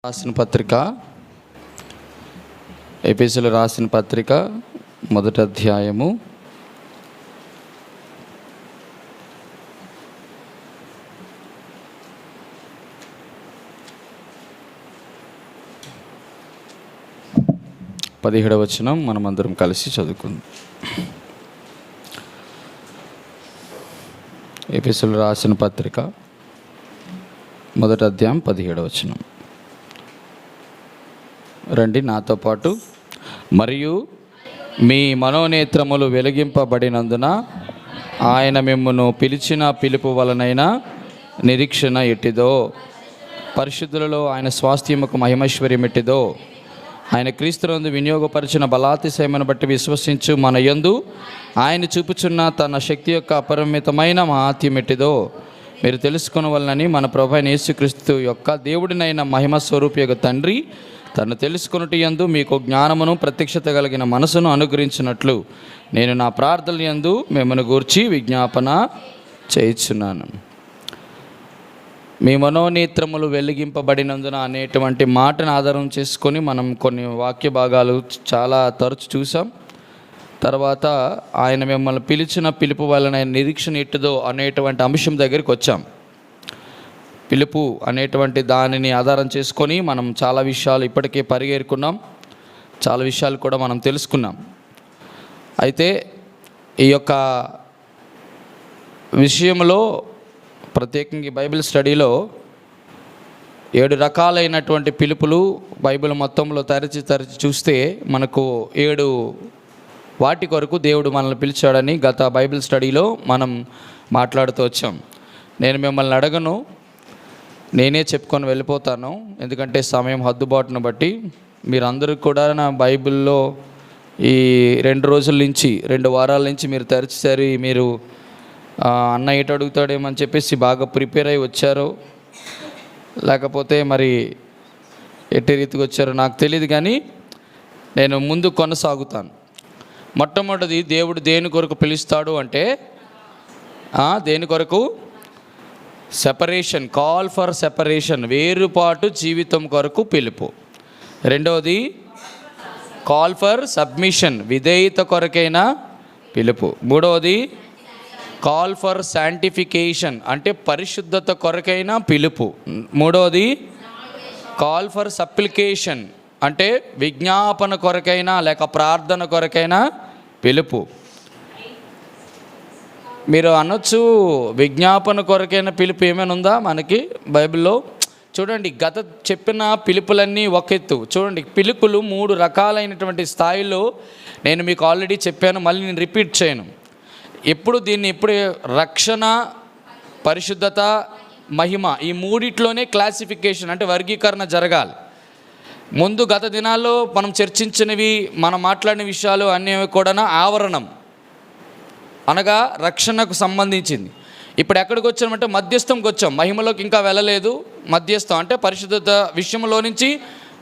రాసిన పత్రిక ఎఫెసీయులకు రాసిన పత్రిక మొదటి అధ్యాయము 17వ వచనం మనమందరం కలిసి చదువుకుందాం. ఎఫెసీయులకు రాసిన పత్రిక మొదటి అధ్యాయం 17వ వచనం. రండి నాతో పాటు. మరియు మీ మనోనేత్రములు వెలిగింపబడినందున ఆయన మిమ్మును పిలిచిన పిలుపు వలనైన నిరీక్షణ ఎట్టిదో, పరిశుద్ధులలో ఆయన స్వాస్థ్యముకు మహిమైశ్వర్యం ఎట్టిదో, ఆయన క్రీస్తునందు వినియోగపరిచిన బలాతిశయమును బట్టి విశ్వసించు మన యందు ఆయన చూపుచున్న తన శక్తి యొక్క అపరిమితమైన మహాత్యం ఎట్టిదో మీరు తెలుసుకొనవలనని మన ప్రభువైన యేసుక్రీస్తు యొక్క దేవుడినైన మహిమ స్వరూపియగు తండ్రి తను తెలుసుకొనుట యందు మీకు జ్ఞానమును ప్రత్యక్షత కలిగిన మనసును అనుగ్రహించినట్లు నేను నా ప్రార్థన యందు మిమ్మల్ని గూర్చి విజ్ఞాపన చేయుచున్నాను. మీ మనోనేత్రములు వెలిగింపబడినందున అనేటువంటి మాటను ఆధారం చేసుకొని మనం కొన్ని వాక్య భాగాలు చాలా తరచు చూసాం. తర్వాత ఆయన మిమ్మల్ని పిలిచిన పిలుపు వలన నిరీక్షణ ఎట్టుదో అనేటువంటి అంశం దగ్గరికి వచ్చాం. పిలుపు అనేటువంటి దానిని ఆధారం చేసుకొని మనం చాలా విషయాలు ఇప్పటికే పరిగెరుకున్నాం, చాలా విషయాలు కూడా మనం తెలుసుకున్నాం. అయితే ఈ యొక్క విషయంలో ప్రత్యేకంగా బైబిల్ స్టడీలో 7 రకాలైనటువంటి పిలుపులు బైబిల్ మొత్తంలో తరచి చూస్తే మనకు 7 వాటి కొరకు దేవుడు మనల్ని పిలిచాడని గత బైబిల్ స్టడీలో మనం మాట్లాడుతూ వచ్చాం. నేను మిమ్మల్ని అడగను, నేనే చెప్పుకొని వెళ్ళిపోతాను, ఎందుకంటే సమయం హద్దుబాటును బట్టి. మీరందరూ కూడా నా బైబిల్లో ఈ 2 రోజుల నుంచి 2 వారాల నుంచి మీరు తరచుసారి మీరు అన్న ఏట అడుగుతాడేమని చెప్పేసి బాగా ప్రిపేర్ అయి వచ్చారో లేకపోతే మరి ఎట్టి రీతికి వచ్చారో నాకు తెలియదు, కానీ నేను ముందు కొనసాగుతాను. మొట్టమొదటిది, దేవుడు దేని కొరకు పిలుస్తాడు అంటే దేని కొరకు? సెపరేషన్, కాల్ ఫర్ సెపరేషన్, వేరుపాటు జీవితం కొరకు పిలుపు. రెండవది కాల్ ఫర్ సబ్మిషన్, విధేయత కొరకైన పిలుపు. మూడవది కాల్ ఫర్ శాంటిఫికేషన్, అంటే పరిశుద్ధత కొరకైన పిలుపు. మూడవది కాల్ ఫర్ సప్లికేషన్, అంటే విజ్ఞాపన కొరకైనా లేక ప్రార్థన కొరకైనా పిలుపు. మీరు అనొచ్చు, విజ్ఞాపన కొరకైన పిలుపు ఏమైనా ఉందా మనకి బైబిల్లో? చూడండి, గత చెప్పిన పిలుపులన్నీ ఒక ఎత్తు. చూడండి, పిలుపులు 3 రకాలైనటువంటి స్థాయిలో నేను మీకు ఆల్రెడీ చెప్పాను, మళ్ళీ నేను రిపీట్ చేయను. ఎప్పుడు రక్షణ, పరిశుద్ధత, మహిమ, ఈ 3 క్లాసిఫికేషన్ అంటే వర్గీకరణ జరగాలి. ముందు గత దినాల్లో మనం చర్చించినవి, మనం మాట్లాడిన విషయాలు అన్నీ కూడా ఆవరణం అనగా రక్షణకు సంబంధించింది. ఇప్పుడు ఎక్కడికి వచ్చామంటే మధ్యస్థంకి వచ్చాం. మహిమలోకి ఇంకా వెళ్ళలేదు. మధ్యస్థం అంటే పరిశుద్ధత విషయంలో నుంచి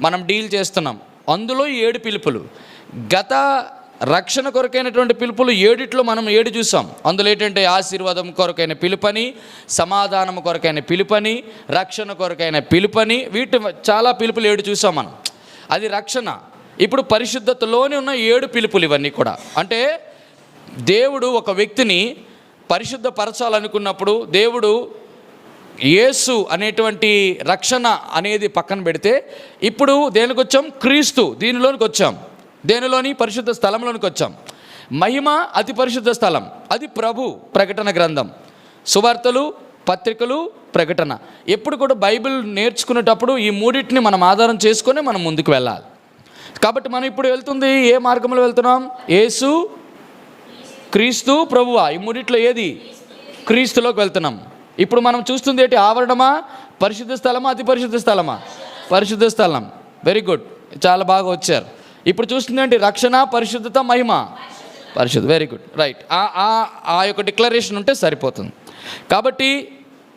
మనం డీల్ చేస్తున్నాం. అందులో 7 పిలుపులు. గత రక్షణ కొరకైనటువంటి పిలుపులు 7 మనం 7 చూసాం. అందులో ఏంటంటే ఆశీర్వాదం కొరకైన పిలుపని, సమాధానం కొరకైన పిలుపని, రక్షణ కొరకైన పిలుపని, వీటి చాలా పిలుపులు 7 చూసాం మనం. అది రక్షణ. ఇప్పుడు పరిశుద్ధతలోనే ఉన్న 7 పిలుపులు ఇవన్నీ కూడా. అంటే దేవుడు ఒక వ్యక్తిని పరిశుద్ధపరచాలనుకున్నప్పుడు దేవుడు యేసు అనేటువంటి రక్షణ అనేది పక్కన పెడితే ఇప్పుడు దేనికి వచ్చాం? క్రీస్తు, దీనిలోనికి వచ్చాం. దేనిలోని? పరిశుద్ధ స్థలంలోనికి వచ్చాం. మహిమ అతి పరిశుద్ధ స్థలం, అది ప్రభు ప్రకటన గ్రంథం, సువార్తలు, పత్రికలు, ప్రకటన. ఎప్పుడు కూడా బైబిల్ నేర్చుకునేటప్పుడు ఈ 3 మనం ఆధారం చేసుకొని మనం ముందుకు వెళ్ళాలి. కాబట్టి మనం ఇప్పుడు వెళ్తుంది ఏ మార్గంలో వెళ్తున్నాం? యేసు, క్రీస్తు, ప్రభువా, ఈ 3 ఏది? క్రీస్తులోకి వెళ్తున్నాం. ఇప్పుడు మనం చూస్తుంది ఏంటి? ఆవరణమా, పరిశుద్ధ స్థలమా, అతి పరిశుద్ధ స్థలమా? పరిశుద్ధ స్థలం. వెరీ గుడ్, చాలా బాగా వచ్చారు. ఇప్పుడు చూస్తుంది ఏంటి? రక్షణ, పరిశుద్ధత, మహిమ, పరిశుద్ధ. Very good, right. ఆ యొక్క డిక్లరేషన్ ఉంటే సరిపోతుంది. కాబట్టి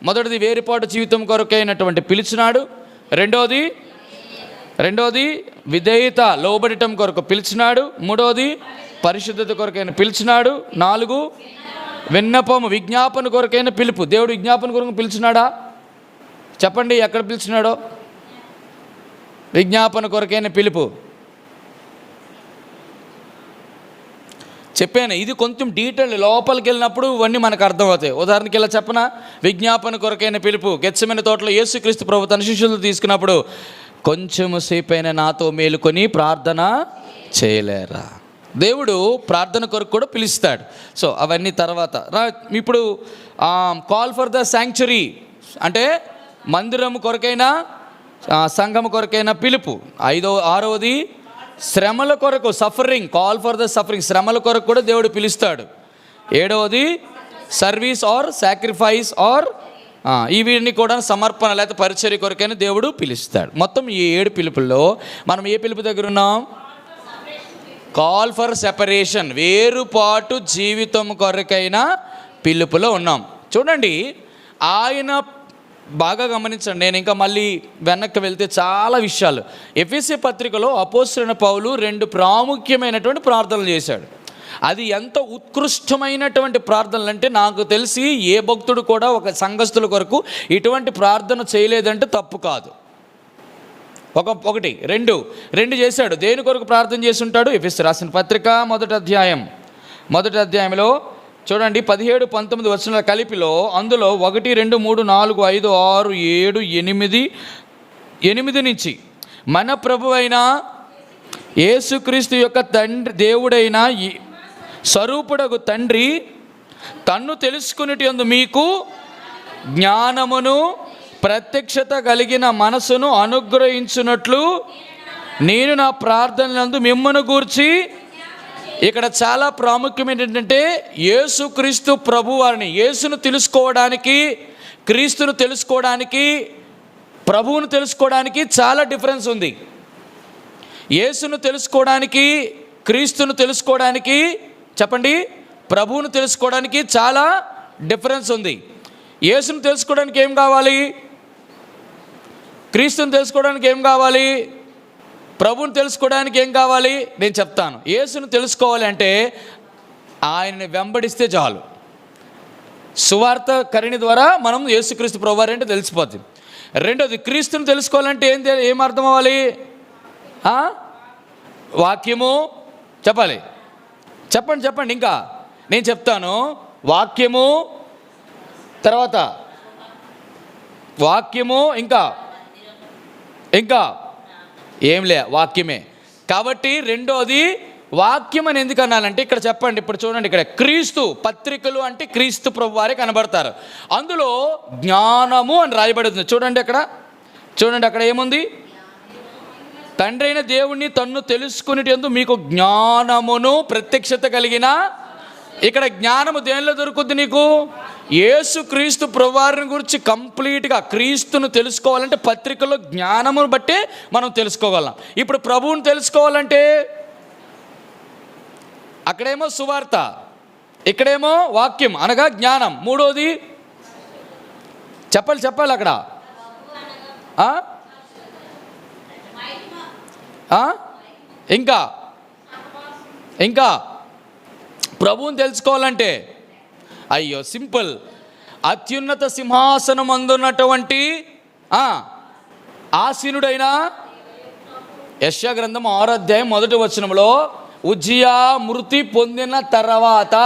మొదటిది వేరుపాటు జీవితం కొరకైనటువంటి పిలిచినాడు. రెండవది విధేయత, లోబడటం కొరకు పిలిచినాడు. మూడవది పరిశుద్ధత కొరకైన పిలిచినాడు. 4 విన్నపము, విజ్ఞాపన కొరకైన పిలుపు. దేవుడు విజ్ఞాపన కొరకు పిలిచినాడా? చెప్పండి, ఎక్కడ పిలిచినాడో? విజ్ఞాపన కొరకైన పిలుపు. చెప్పాను, ఇది కొంచెం డీటెయిల్ లోపలికి వెళ్ళినప్పుడు ఇవన్నీ మనకు అర్థమవుతాయి. ఉదాహరణకి ఇలా చెప్పనా, విజ్ఞాపన కొరకైన పిలుపు. గెత్సెమనే తోటలో యేసుక్రీస్తు ప్రభు తన శిష్యులు తీసుకున్నప్పుడు, కొంచెము సేపైనా నాతో మేలుకొని ప్రార్థన చేయలేరా. దేవుడు ప్రార్థన కొరకు కూడా పిలుస్తాడు. సో అవన్నీ తర్వాత ఇప్పుడు కాల్ ఫర్ ద శాంక్చురీ అంటే మందిరం కొరకైనా సంఘం కొరకైనా పిలుపు. ఆరవది శ్రమల కొరకు, suffering, call for the suffering, శ్రమల కొరకు కూడా దేవుడు పిలుస్తాడు. 7వది సర్వీస్ ఆర్ సాక్రిఫైస్ ఆర్ వీటిని కూడా సమర్పణ లేకపోతే పరిచర్య కొరకైనా దేవుడు పిలుస్తాడు. మొత్తం ఈ 7 పిలుపుల్లో మనం ఏ పిలుపు దగ్గర ఉన్నాం? కాల్ ఫర్ సెపరేషన్, వేరుపాటు జీవితం కొరకైనా పిలుపులో ఉన్నాం. చూడండి, ఆయన బాగా గమనించండి. నేను ఇంకా మళ్ళీ వెనక్కి వెళ్తే చాలా విషయాలు. ఎఫెసీ పత్రికలో అపోస్తలుడైన పౌలు 2 ప్రాముఖ్యమైనటువంటి ప్రార్థనలు చేశాడు. అది ఎంత ఉత్కృష్టమైనటువంటి ప్రార్థనలు అంటే, నాకు తెలిసి ఏ భక్తుడు కూడా ఒక సంఘస్థుల కొరకు ఇటువంటి ప్రార్థన చేయలేదంటే తప్పు కాదు. ఒకటి రెండు చేశాడు. దేని కొరకు ప్రార్థన చేసి ఉంటాడు? ఎఫెసీ రాసిన పత్రిక మొదటి అధ్యాయంలో చూడండి, 17, 19 వచనాల కలిపిలో అందులో 1, 2, 3, 4, 5, 6, 7, 8 నుంచి మన ప్రభు అయిన యేసుక్రీస్తు యొక్క తండ్రి, దేవుడైన స్వరూపుడగు తండ్రి తన్ను తెలుసుకునేటందు మీకు జ్ఞానమును ప్రత్యక్షత కలిగిన మనసును అనుగ్రహించున్నట్లు నేను నా ప్రార్థనలందు మిమ్మను గూర్చి. ఇక్కడ చాలా ప్రాముఖ్యమైన ఏంటంటే, యేసుక్రీస్తు ప్రభు వారిని, యేసును తెలుసుకోవడానికి, క్రీస్తును తెలుసుకోవడానికి, ప్రభువును తెలుసుకోవడానికి చాలా డిఫరెన్స్ ఉంది. యేసును తెలుసుకోవడానికి, క్రీస్తును తెలుసుకోవడానికి, చెప్పండి, ప్రభువును తెలుసుకోవడానికి చాలా డిఫరెన్స్ ఉంది. యేసును తెలుసుకోవడానికి ఏం కావాలి? క్రీస్తుని తెలుసుకోవడానికి ఏం కావాలి? ప్రభువుని తెలుసుకోవడానికి ఏం కావాలి? నేను చెప్తాను. యేసును తెలుసుకోవాలి అంటే ఆయనని వెంబడిస్తే చాలు. సువార్త కరిణి ద్వారా మనం యేసుక్రీస్తు ప్రభువారు అంటే తెలిసిపోతుంది. రెండోది, క్రీస్తుని తెలుసుకోవాలంటే ఏం అర్థం అవ్వాలి? వాక్యము చెప్పాలి. చెప్పండి ఇంకా నేను చెప్తాను. వాక్యము, తర్వాత వాక్యము, ఇంకా వాక్యమే. కాబట్టి రెండోది వాక్యం అని ఎందుకు అనాలంటే, ఇక్కడ చెప్పండి, ఇప్పుడు చూడండి, ఇక్కడ క్రీస్తు పత్రికలు అంటే క్రీస్తు ప్రభు వారే కనబడతారు. అందులో జ్ఞానము అని రాయబడుతుంది. చూడండి అక్కడ ఏముంది? తండ్రి అయిన దేవుణ్ణి తన్ను తెలుసుకునేటందుకు మీకు జ్ఞానమును ప్రత్యక్షత కలిగిన. ఇక్కడ జ్ఞానము దేనిలో దొరుకుద్ది నీకు? యేసుక్రీస్తు ప్రభువారిని గురించి కంప్లీట్గా క్రీస్తును తెలుసుకోవాలంటే పత్రికలో జ్ఞానమును బట్టే మనం తెలుసుకోగలం. ఇప్పుడు ప్రభువుని తెలుసుకోవాలంటే అక్కడేమో సువార్త, ఇక్కడేమో వాక్యం అనగా జ్ఞానం. మూడోది చెప్పాలి అక్కడ. ఇంకా ప్రభువుని తెలుసుకోవాలంటే అయ్యో సింపుల్. అత్యున్నత సింహాసనం అందున్నటువంటి ఆసీనుడైన యెషయా గ్రంథం 6వ అధ్యాయం 1వ వచనంలో, ఉజ్జియా మృతి పొందిన తర్వాత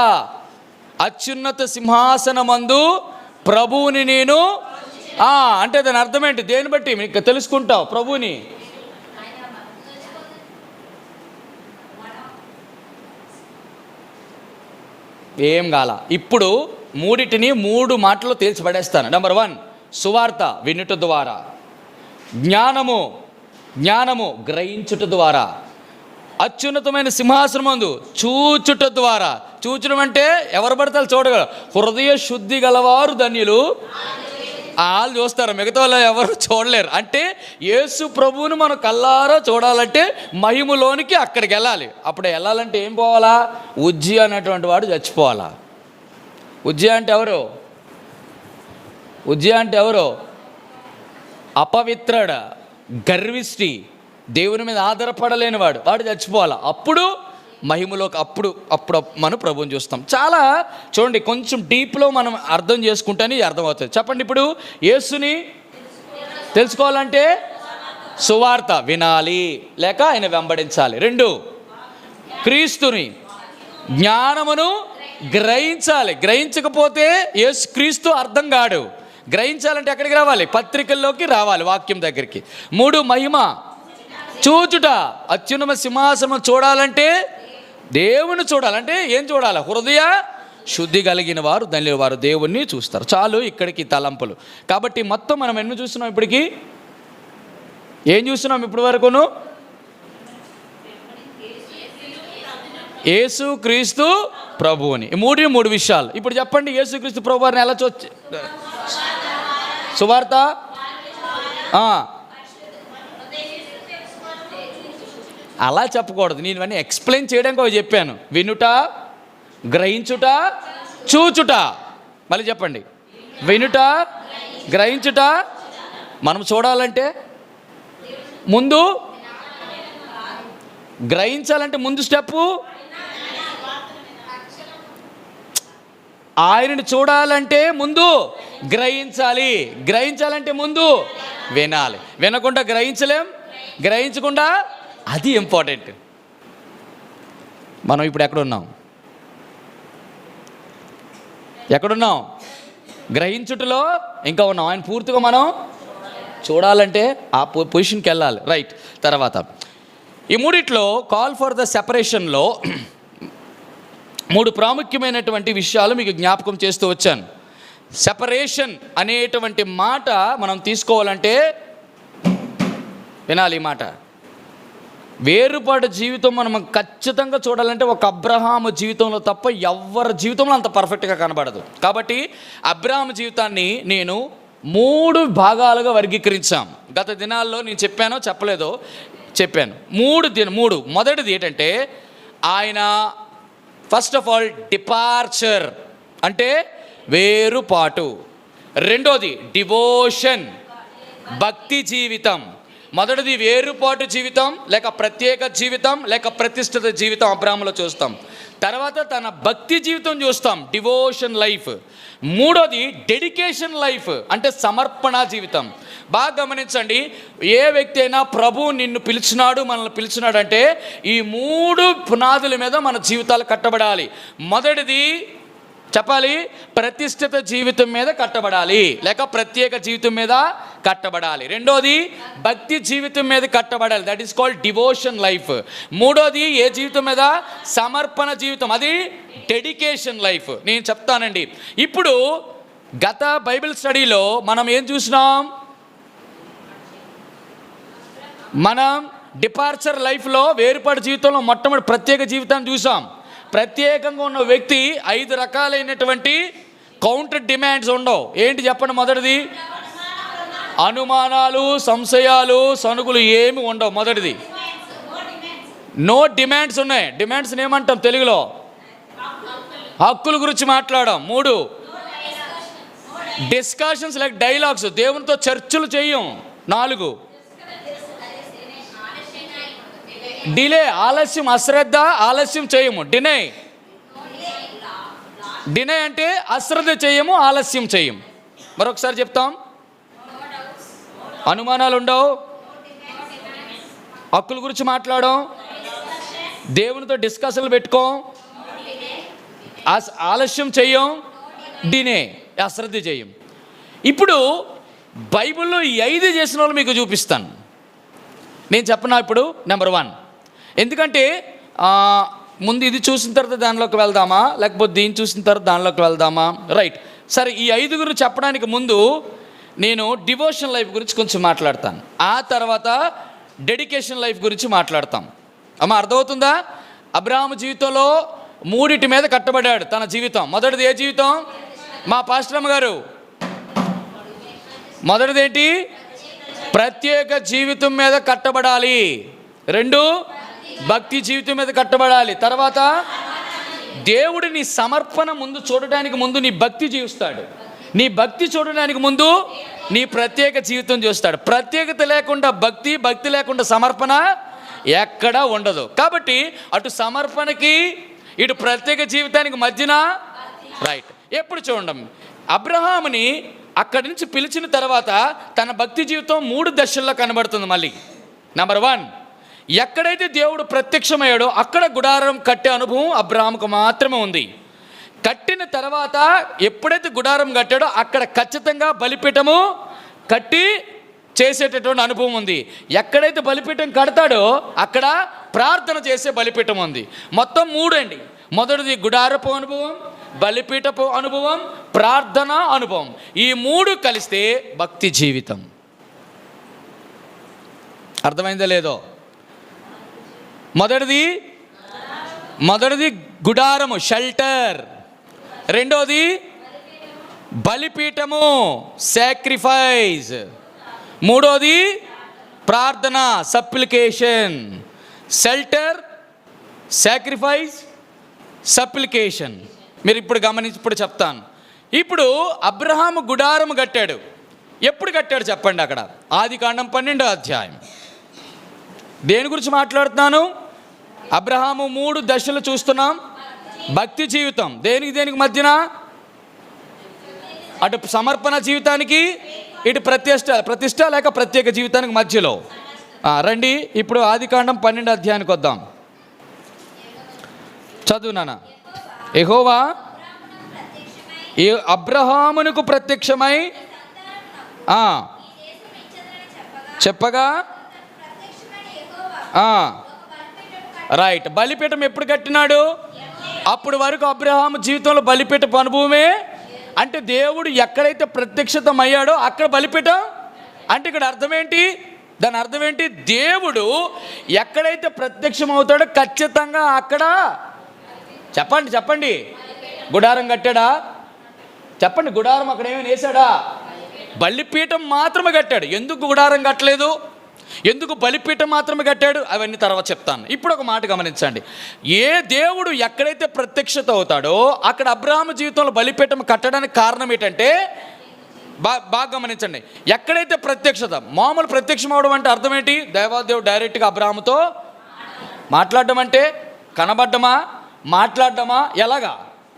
అత్యున్నత సింహాసనమందు ప్రభువుని నేను అంటే దాని అర్థం ఏంటి? దేని బట్టి మీకు తెలుసుకుంటావు ప్రభువుని? ఏం కాల. ఇప్పుడు మూడిటిని 3 మాటల్లో తేల్చి పడేస్తాను. నెంబర్ 1, సువార్త వినుట ద్వారా, జ్ఞానము గ్రహించుట ద్వారా, అత్యున్నతమైన సింహాసనమందు చూచుట ద్వారా. చూచడం అంటే ఎవరు పడతారు చూడగలరు. హృదయ శుద్ధి గలవారు ధన్యులు, వాళ్ళు చూస్తారు, మిగతా వాళ్ళు ఎవరు చూడలేరు. అంటే యేసు ప్రభువును మనం కల్లారా చూడాలంటే మహిమలోనికి అక్కడికి వెళ్ళాలి. అప్పుడు వెళ్ళాలంటే ఏం పోవాలా? ఉజ్జియా అనేటువంటి వాడు చచ్చిపోవాలా. ఉజ్జియా అంటే ఎవరు? అపవిత్రుడ, గర్విష్టి, దేవుని మీద ఆధారపడలేని వాడు చచ్చిపోవాలా. అప్పుడు మహిమలోకి అప్పుడు మనం ప్రభువుని చూస్తాం. చాలా చూడండి, కొంచెం డీప్లో మనం అర్థం చేసుకుంటేనే అర్థమవుతుంది. చెప్పండి, ఇప్పుడు యేసుని తెలుసుకోవాలంటే సువార్త వినాలి లేక ఆయన వెంబడించాలి. 2, క్రీస్తుని జ్ఞానమును గ్రహించాలి. గ్రహించకపోతే యేసు క్రీస్తు అర్థం కాడు. గ్రహించాలంటే ఎక్కడికి రావాలి? పత్రికల్లోకి రావాలి, వాక్యం దగ్గరికి. 3, మహిమ చూచుట. అత్యున్నత సింహాసనం చూడాలంటే దేవుని చూడాలంటే ఏం చూడాలి? హృదయ శుద్ధి కలిగిన వారు ధన్యులు, వారు దేవుణ్ణి చూస్తారు. చాలు ఇక్కడికి తలంపులు. కాబట్టి మొత్తం మనం ఎన్ని చూస్తున్నాం? ఇప్పటికి ఏం చూస్తున్నాం ఇప్పటి వరకును? యేసు క్రీస్తు ప్రభువుని. 3 విషయాలు. ఇప్పుడు చెప్పండి, యేసు క్రీస్తు ప్రభు వారిని ఎలా చూచి? సువార్త, అలా చెప్పకూడదు. నేను ఇవన్నీ ఎక్స్ప్లెయిన్ చేయడానికి ఒక చెప్పాను. వినుట, గ్రహించుట, చూచుట. మళ్ళీ చెప్పండి, వినుట, గ్రహించుట. మనం చూడాలంటే ముందు, గ్రహించాలంటే ముందు స్టెప్పు, ఆయనని చూడాలంటే ముందు గ్రహించాలి, గ్రహించాలంటే ముందు వినాలి. వినకుండా గ్రహించలేం, గ్రహించకుండా, అది ఇంపార్టెంట్. మనం ఇప్పుడు ఎక్కడున్నాం? గ్రహించుటలో ఇంకా ఉన్నాం. ఆయన పూర్తిగా మనం చూడాలంటే ఆ పొజిషన్కి వెళ్ళాలి. రైట్. తర్వాత ఈ మూడిట్లో కాల్ ఫర్ ద సెపరేషన్లో 3 ప్రాముఖ్యమైనటువంటి విషయాలు మీకు జ్ఞాపకం చేస్తూ వచ్చాను. సెపరేషన్ అనేటువంటి మాట మనం తీసుకోవాలంటే వినాలి. ఈ మాట వేరుపాటు జీవితం మనం ఖచ్చితంగా చూడాలంటే ఒక అబ్రహాము జీవితంలో తప్ప ఎవరి జీవితంలో అంత పర్ఫెక్ట్గా కనబడదు. కాబట్టి అబ్రహాము జీవితాన్ని నేను 3 భాగాలుగా వర్గీకరించాం. గత దినాల్లో నేను చెప్పానో చెప్పలేదో చెప్పాను. 3. మొదటిది ఏంటంటే ఆయన ఫస్ట్ ఆఫ్ ఆల్ డిపార్చర్ అంటే వేరుపాటు. 2ది డివోషన్, భక్తి జీవితం. మొదటిది వేరుపాటు జీవితం లేక ప్రత్యేక జీవితం లేక ప్రతిష్ఠిత జీవితం అబ్రాహాములో చూస్తాం. తర్వాత తన భక్తి జీవితం చూస్తాం, డివోషన్ లైఫ్. 3ది డెడికేషన్ లైఫ్ అంటే సమర్పణ జీవితం. బాగా గమనించండి, ఏ వ్యక్తి అయినా ప్రభు నిన్ను పిలిచినాడు, మనల్ని పిలిచినాడు అంటే ఈ 3 పునాదుల మీద మన జీవితాలు కట్టబడాలి. మొదటిది చెప్పాలి, ప్రతిష్ఠిత జీవితం మీద కట్టబడాలి లేక ప్రత్యేక జీవితం మీద కట్టబడాలి. 2ది భక్తి జీవితం మీద కట్టబడాలి, that is called devotion life. 3ది ఏ జీవితం మీద? సమర్పణ జీవితం, అది డెడికేషన్ లైఫ్. నేను చెప్తానండి. ఇప్పుడు గత బైబిల్ స్టడీలో మనం ఏం చూసినాం? మనం డిపార్చర్ లైఫ్లో వేరుపాటు జీవితంలో మొట్టమొదటి ప్రత్యేక జీవితాన్ని చూసాం. ప్రత్యేకంగా ఉన్న వ్యక్తి 5 రకాలైనటువంటి కౌంటర్ డిమాండ్స్ ఉండవు. ఏంటి చెప్పండి? మొదటిది అనుమానాలు, సంశయాలు, సనుగులు ఏమి ఉండవు. మొదటిది నో డిమాండ్స్ ఉన్నాయి. డిమాండ్స్ ఏమంటాం తెలుగులో? హక్కుల గురించి మాట్లాడాం. 3 డిస్కషన్స్ లైక్ డైలాగ్స్, దేవునితో చర్చలు చేయం. 4 డిలే, ఆలస్యం, అశ్రద్ధ, ఆలస్యం చేయము. డినై అంటే అశ్రద్ధ చేయము, ఆలస్యం చేయము. మరొకసారి చెప్తాం, అనుమానాలు ఉండవు, హక్కుల గురించి మాట్లాడడం, దేవునితో డిస్కషన్లు పెట్టుకోం, ఆలస్యం చెయ్యం, డినే అశ్రద్ధ చేయం. ఇప్పుడు బైబిల్లో ఈ 5 చేసిన వాళ్ళు మీకు చూపిస్తాను. నేను చెప్పనా ఇప్పుడు? నెంబర్ 1. ఎందుకంటే ముందు ఇది చూసిన తర్వాత దానిలోకి వెళ్దామా, లేకపోతే దీన్ని చూసిన తర్వాత దానిలోకి వెళ్దామా? రైట్. సరే, ఈ 5 చెప్పడానికి ముందు నేను డివోషన్ లైఫ్ గురించి కొంచెం మాట్లాడతాను. ఆ తర్వాత డెడికేషన్ లైఫ్ గురించి మాట్లాడతాం. అమ్మ, అర్థమవుతుందా? అబ్రహాము జీవితంలో 3 మీద కట్టబడ్డాడు తన జీవితం. మొదటిది ఏ జీవితం? మా పాస్టర్ అమ్మ గారు, మొదటిది ఏంటి? ప్రత్యేక జీవితం మీద కట్టబడాలి. 2 భక్తి జీవితం మీద కట్టబడాలి. తర్వాత దేవుడు నీ సమర్పణ ముందు చూడడానికి ముందు నీ భక్తి జీవిస్తాడు. నీ భక్తి చూడడానికి ముందు నీ ప్రత్యేక జీవితం చూస్తాడు. ప్రత్యేకత లేకుండా భక్తి, భక్తి లేకుండా సమర్పణ ఎక్కడా ఉండదు. కాబట్టి అటు సమర్పణకి ఇటు ప్రత్యేక జీవితానికి మధ్యన రైట్. ఎప్పుడు చూడండి, అబ్రహాముని అక్కడి నుంచి పిలిచిన తర్వాత తన భక్తి జీవితం 3 దశల్లో కనబడుతుంది. మళ్ళీ నెంబర్ 1, ఎక్కడైతే దేవుడు ప్రత్యక్షమయ్యాడో అక్కడ గుడారం కట్టే అనుభవం అబ్రహాముకు మాత్రమే ఉంది. కట్టిన తర్వాత ఎప్పుడైతే గుడారం కట్టాడో అక్కడ ఖచ్చితంగా బలిపీఠము కట్టి చేసేటటువంటి అనుభవం ఉంది. ఎక్కడైతే బలిపీఠం కడతాడో అక్కడ ప్రార్థన చేసే బలిపీఠం ఉంది. మొత్తం 3 అండి. మొదటిది గుడారపు అనుభవం, బలిపీఠపు అనుభవం, ప్రార్థన అనుభవం. ఈ 3 కలిస్తే భక్తి జీవితం. అర్థమైందో లేదో? మొదటిది గుడారము, షెల్టర్. రెండోది బలిపీఠము, సాక్రిఫైస్. మూడోది ప్రార్థన, సప్లికేషన్. Shelter, sacrifice, supplication. మీరు ఇప్పుడు చెప్తాను. ఇప్పుడు అబ్రహాము గుడారము కట్టాడు. ఎప్పుడు కట్టాడు చెప్పండి? అక్కడ ఆదికాండం 12వ అధ్యాయం. దేని గురించి మాట్లాడుతున్నాను? అబ్రహాము 3 దశలు చూస్తున్నాం. భక్తి జీవితం దేనికి మధ్యన? అటు సమర్పణ జీవితానికి, ఇటు ప్రతిష్ట లేక ప్రత్యేక జీవితానికి మధ్యలో. రండి ఇప్పుడు ఆదికాండం 12వ అధ్యాయానికి వద్దాం. చదువు నాన్న. యెహోవా అబ్రహామునకు ప్రత్యక్షమై చెప్పగా, రైట్. బలిపీఠం ఎప్పుడు కట్టినాడు? అప్పుడు వరకు అబ్రహాము జీవితంలో బలిపీఠపు అనుభవమే. అంటే దేవుడు ఎక్కడైతే ప్రత్యక్షతం అయ్యాడో అక్కడ బలిపీఠం. అంటే ఇక్కడ అర్థం ఏంటి? దాని అర్థం ఏంటి? దేవుడు ఎక్కడైతే ప్రత్యక్షం అవుతాడో ఖచ్చితంగా అక్కడ చెప్పండి గుడారం కట్టాడా? చెప్పండి. గుడారం అక్కడ ఏమైనా వేసాడా? బలిపీఠం మాత్రమే కట్టాడు. ఎందుకు గుడారం కట్టలేదు? ఎందుకు బలిపీఠం మాత్రమే కట్టాడు? అవన్నీ తర్వాత చెప్తాను. ఇప్పుడు ఒక మాట గమనించండి. ఏ దేవుడు ఎక్కడైతే ప్రత్యక్షత అవుతాడో అక్కడ అబ్రహాము జీవితంలో బలిపీఠం కట్టడానికి కారణం ఏంటంటే, బాగా గమనించండి. ఎక్కడైతే ప్రత్యక్షత, మామూలు ప్రత్యక్షం అవడం అంటే అర్థం ఏంటి? దేవాదేవుడు డైరెక్ట్గా అబ్రహాముతో మాట్లాడడం అంటే కనబడ్డమా, మాట్లాడడమా, ఎలాగా?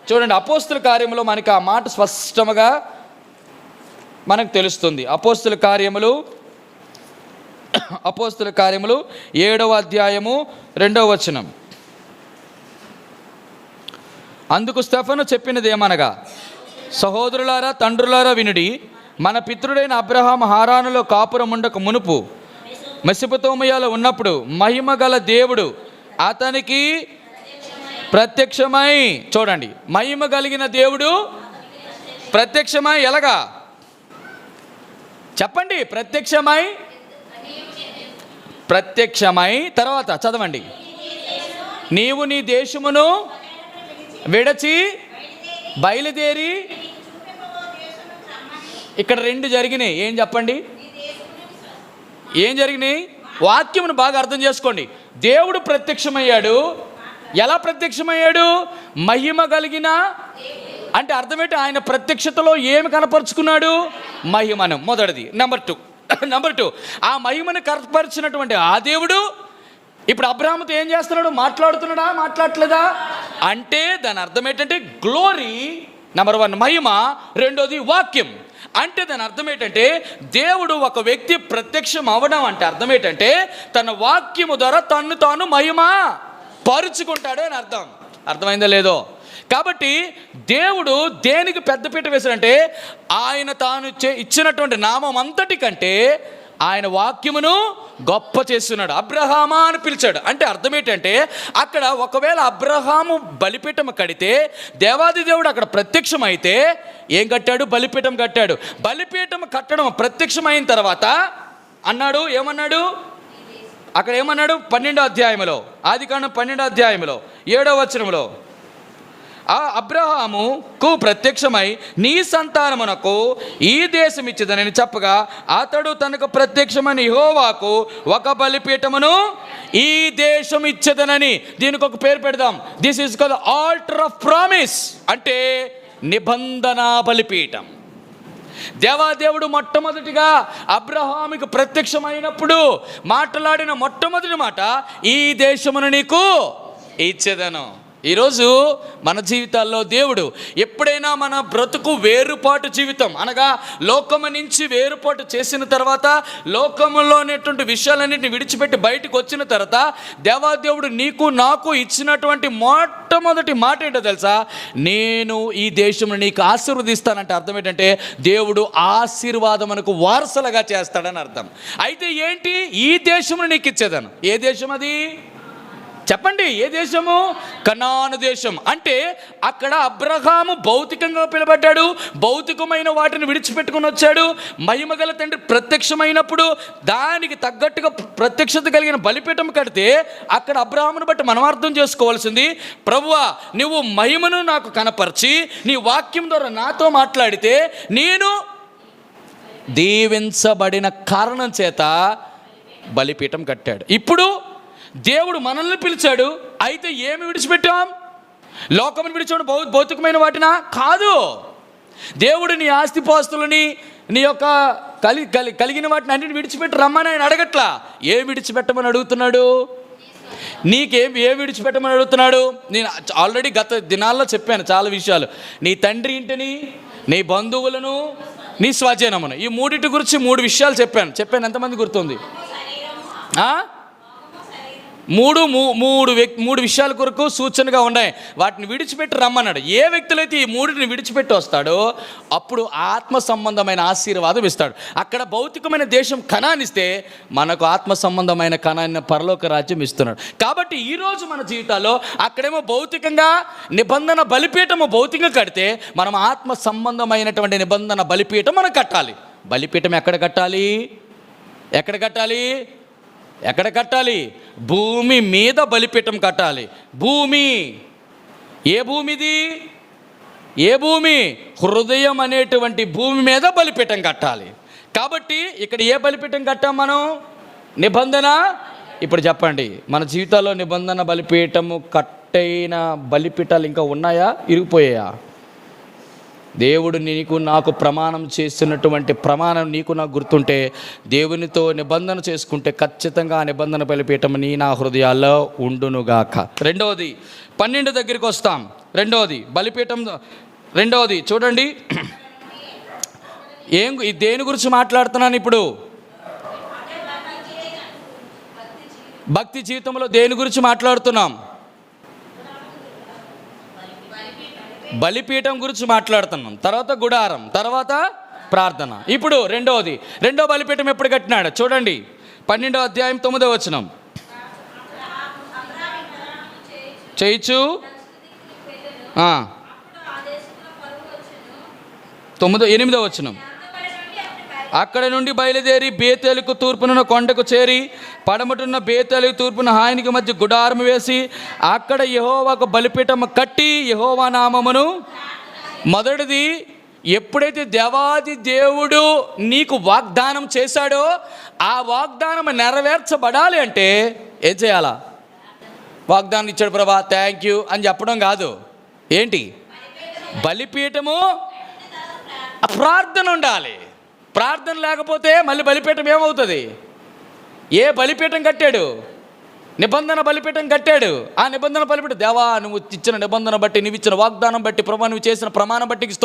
చూడండి, అపోస్తుల కార్యములో మనకి ఆ మాట స్పష్టంగా మనకు తెలుస్తుంది. అపోస్తుల కార్యములు 7వ అధ్యాయము 2వ వచనం. అందుకు స్టెఫను చెప్పినది ఏమనగా, సహోదరులారా, తండ్రులారా వినుడి. మన పితరుడైన అబ్రహాము హారానులో కాపురం ఉండక మునుపు మెసొపొతామియాలో ఉన్నప్పుడు మహిమ గల దేవుడు అతనికి ప్రత్యక్షమై, చూడండి, మహిమ కలిగిన దేవుడు ప్రత్యక్షమై, ఎలాగా చెప్పండి? ప్రత్యక్షమై తర్వాత చదవండి. నీవు నీ దేశమును విడచి బయలుదేరి, ఇక్కడ 2 జరిగినాయి. ఏం చెప్పండి? ఏం జరిగినాయి? వాక్యమును బాగా అర్థం చేసుకోండి. దేవుడు ప్రత్యక్షమయ్యాడు. ఎలా ప్రత్యక్షమయ్యాడు? మహిమ కలిగిన అంటే అర్థం ఏంటి? ఆయన ప్రత్యక్షతలో ఏమి కనపరుచుకున్నాడు? మహిమను. మొదటిది. నెంబర్ 2 ఆ మహిమను కనపరిచినటువంటి ఆ దేవుడు ఇప్పుడు అబ్రహాముతో ఏం చేస్తున్నాడు? మాట్లాడుతున్నాడా, మాట్లాడలేదా? అంటే దాని అర్థం ఏంటంటే గ్లోరీ. నెంబర్ 1 మహిమ, రెండోది వాక్యం. అంటే దాని అర్థం ఏంటంటే దేవుడు ఒక వ్యక్తి ప్రత్యక్షం అవ్వడం అంటే అర్థం ఏంటంటే తన వాక్యము ద్వారా తన్ను తాను మహిమ పరుచుకుంటాడు అని అర్థం. అర్థమైందో లేదో? కాబట్టి దేవుడు దేనికి పెద్దపీట వేశాడంటే ఆయన తాను ఇచ్చినటువంటి నామం అంతటి కంటే ఆయన వాక్యమును గొప్ప చేస్తున్నాడు. అబ్రహామా అని పిలిచాడు. అంటే అర్థం ఏంటంటే అక్కడ ఒకవేళ అబ్రహాము బలిపీఠం కడితే దేవాది దేవుడు అక్కడ ప్రత్యక్షం అయితే ఏం కట్టాడు? బలిపీఠం కట్టాడు. బలిపీఠం కట్టడం ప్రత్యక్షమైన తర్వాత అన్నాడు, ఏమన్నాడు? అక్కడ ఏమన్నాడు? 12వ అధ్యాయంలో, ఆదికాండం 12వ అధ్యాయంలో 7వ వచనంలో, ఆ అబ్రహాముకు ప్రత్యక్షమై నీ సంతానమునకు ఈ దేశం ఇచ్చిదనని చెప్పగా అతడు తనకు ప్రత్యక్షమని యెహోవాకు ఒక బలిపీఠమును ఈ దేశం ఇచ్చదనని. దీనికి ఒక పేరు పెడదాం. This is called altar of promise. అంటే నిబంధన బలిపీఠం. దేవాదేవుడు మొట్టమొదటిగా అబ్రహాముకు ప్రత్యక్షమైనప్పుడు మాట్లాడిన మొట్టమొదటి మాట, ఈ దేశమును నీకు ఇచ్చేదను. ఈరోజు మన జీవితాల్లో దేవుడు ఎప్పుడైనా మన బ్రతుకు వేరుపాటు జీవితం అనగా లోకము నుంచి వేరుపాటు చేసిన తర్వాత లోకములోనేటువంటి విషయాలన్నింటిని విడిచిపెట్టి బయటకు వచ్చిన తర్వాత దేవాదేవుడు నీకు నాకు ఇచ్చినటువంటి మొట్టమొదటి మాట ఏంటో తెలుసా? నేను ఈ దేశంలో నీకు ఆశీర్వదిస్తానంటే అర్థం ఏంటంటే దేవుడు ఆశీర్వాదం మనకు వారసులుగా చేస్తాడని అర్థం. అయితే ఏంటి? ఈ దేశంలో నీకు ఇచ్చేదను. ఏ దేశం అది? చెప్పండి, ఏ దేశము? కనాను దేశం. అంటే అక్కడ అబ్రహాము భౌతికంగా పిలబడ్డాడు, భౌతికమైన వాటిని విడిచిపెట్టుకుని వచ్చాడు. మహిమగల తండ్రి ప్రత్యక్షమైనప్పుడు దానికి తగ్గట్టుగా ప్రత్యక్షత కలిగిన బలిపీఠం కడితే అక్కడ అబ్రహామును బట్టి మనం అర్థం చేసుకోవాల్సింది, ప్రభువా నువ్వు మహిమను నాకు కనపరిచి నీ వాక్యం ద్వారా నాతో మాట్లాడితే నేను దీవించబడిన కారణం చేత బలిపీఠం కట్టాడు. ఇప్పుడు దేవుడు మనల్ని పిలిచాడు. అయితే ఏమి విడిచిపెట్టాం? లోకమును విడిచాడు, భౌతికమైన వాటినా? కాదు. దేవుడు నీ ఆస్తిపాస్తులని నీ యొక్క కలిగిన వాటిని అన్నిటిని విడిచిపెట్టి రమ్మని ఆయన అడగట్లా. ఏం విడిచిపెట్టమని అడుగుతున్నాడు? ఏం విడిచిపెట్టమని అడుగుతున్నాడు? నేను ఆల్రెడీ గత దినాల్లో చెప్పాను చాలా విషయాలు. నీ తండ్రి ఇంటిని, నీ బంధువులను, నీ స్వజనమును, ఈ మూడింటి గురించి 3 విషయాలు చెప్పాను. ఎంతమంది గుర్తుంది? మూడు విషయాల కొరకు సూచనగా ఉన్నాయి. వాటిని విడిచిపెట్టి రమ్మన్నాడు. ఏ వ్యక్తులైతే ఈ 3ని విడిచిపెట్టి వస్తాడో అప్పుడు ఆత్మ సంబంధమైన ఆశీర్వాదం ఇస్తాడు. అక్కడ భౌతికమైన దేశం కనానిస్తే మనకు ఆత్మ సంబంధమైన కనాన్ని పరలోక రాజ్యం ఇస్తున్నాడు. కాబట్టి ఈరోజు మన జీవితాల్లో అక్కడేమో భౌతికంగా నిబంధన బలిపీఠము భౌతికంగా కడితే మనం ఆత్మ సంబంధమైనటువంటి నిబంధన బలిపీఠం మనం కట్టాలి. బలిపీఠం ఎక్కడ కట్టాలి? ఎక్కడ కట్టాలి? భూమి మీద బలిపీఠం కట్టాలి. ఏ భూమిది? ఏ భూమి? హృదయం అనేటువంటి భూమి మీద బలిపీఠం కట్టాలి. కాబట్టి ఇక్కడ ఏ బలిపీఠం కట్టాం మనం? నిబంధన. ఇప్పుడు చెప్పండి, మన జీవితాల్లో నిబంధన బలిపీఠము కట్టైన బలిపీఠాలు ఇంకా ఉన్నాయా? ఇరిగిపోయాయా? దేవుడు నీకు నాకు ప్రమాణం చేస్తున్నటువంటి ప్రమాణం నీకు నాకు గుర్తుంటే, దేవునితో నిబంధన చేసుకుంటే ఖచ్చితంగా ఆ నిబంధన బలిపీఠం నీ నా హృదయాల్లో ఉండునుగాక. రెండవది 12 దగ్గరికి వస్తాం. రెండవది బలిపీఠం. రెండవది చూడండి, దేని గురించి మాట్లాడుతున్నాను ఇప్పుడు? భక్తి జీవితంలో దేని గురించి మాట్లాడుతున్నాం? బలిపీఠం గురించి మాట్లాడుతున్నాం. తర్వాత గుడారం, తర్వాత ప్రార్థన. ఇప్పుడు రెండో బలిపీఠం ఎప్పుడు కట్టినాడు చూడండి. 12వ అధ్యాయం 9వ వచనం. చేయిచు 8వ వచనం. అక్కడ నుండి బయలుదేరి బేతేలుకు తూర్పున కొండకు చేరి పడమటున్న బేతేలు తూర్పున హాయినికి మధ్య గుడారం వేసి అక్కడ యెహోవాకు బలిపీఠం కట్టి యెహోవా నామమును. మొదటిది, ఎప్పుడైతే దేవాది దేవుడు నీకు వాగ్దానం చేశాడో ఆ వాగ్దానం నెరవేర్చబడాలి అంటే ఏం చేయాలా? వాగ్దానం ఇచ్చాడు ప్రభా థ్యాంక్ యూ అని చెప్పడం కాదు. ఏంటి? బలిపీఠము, ప్రార్థన ఉండాలి. ప్రార్థన లేకపోతే మళ్ళీ బలిపీఠం ఏమవుతుంది? ఏ బలిపీఠం కట్టాడు? నిబంధన బలిపీఠం కట్టాడు. ఆ నిబంధన బలిపీఠం, దేవా నువ్వు ఇచ్చిన నిబంధన బట్టి, నువ్వు ఇచ్చిన వాగ్దానం బట్టి, ప్రభా నువ్వు చేసిన ప్రమాణం బట్టి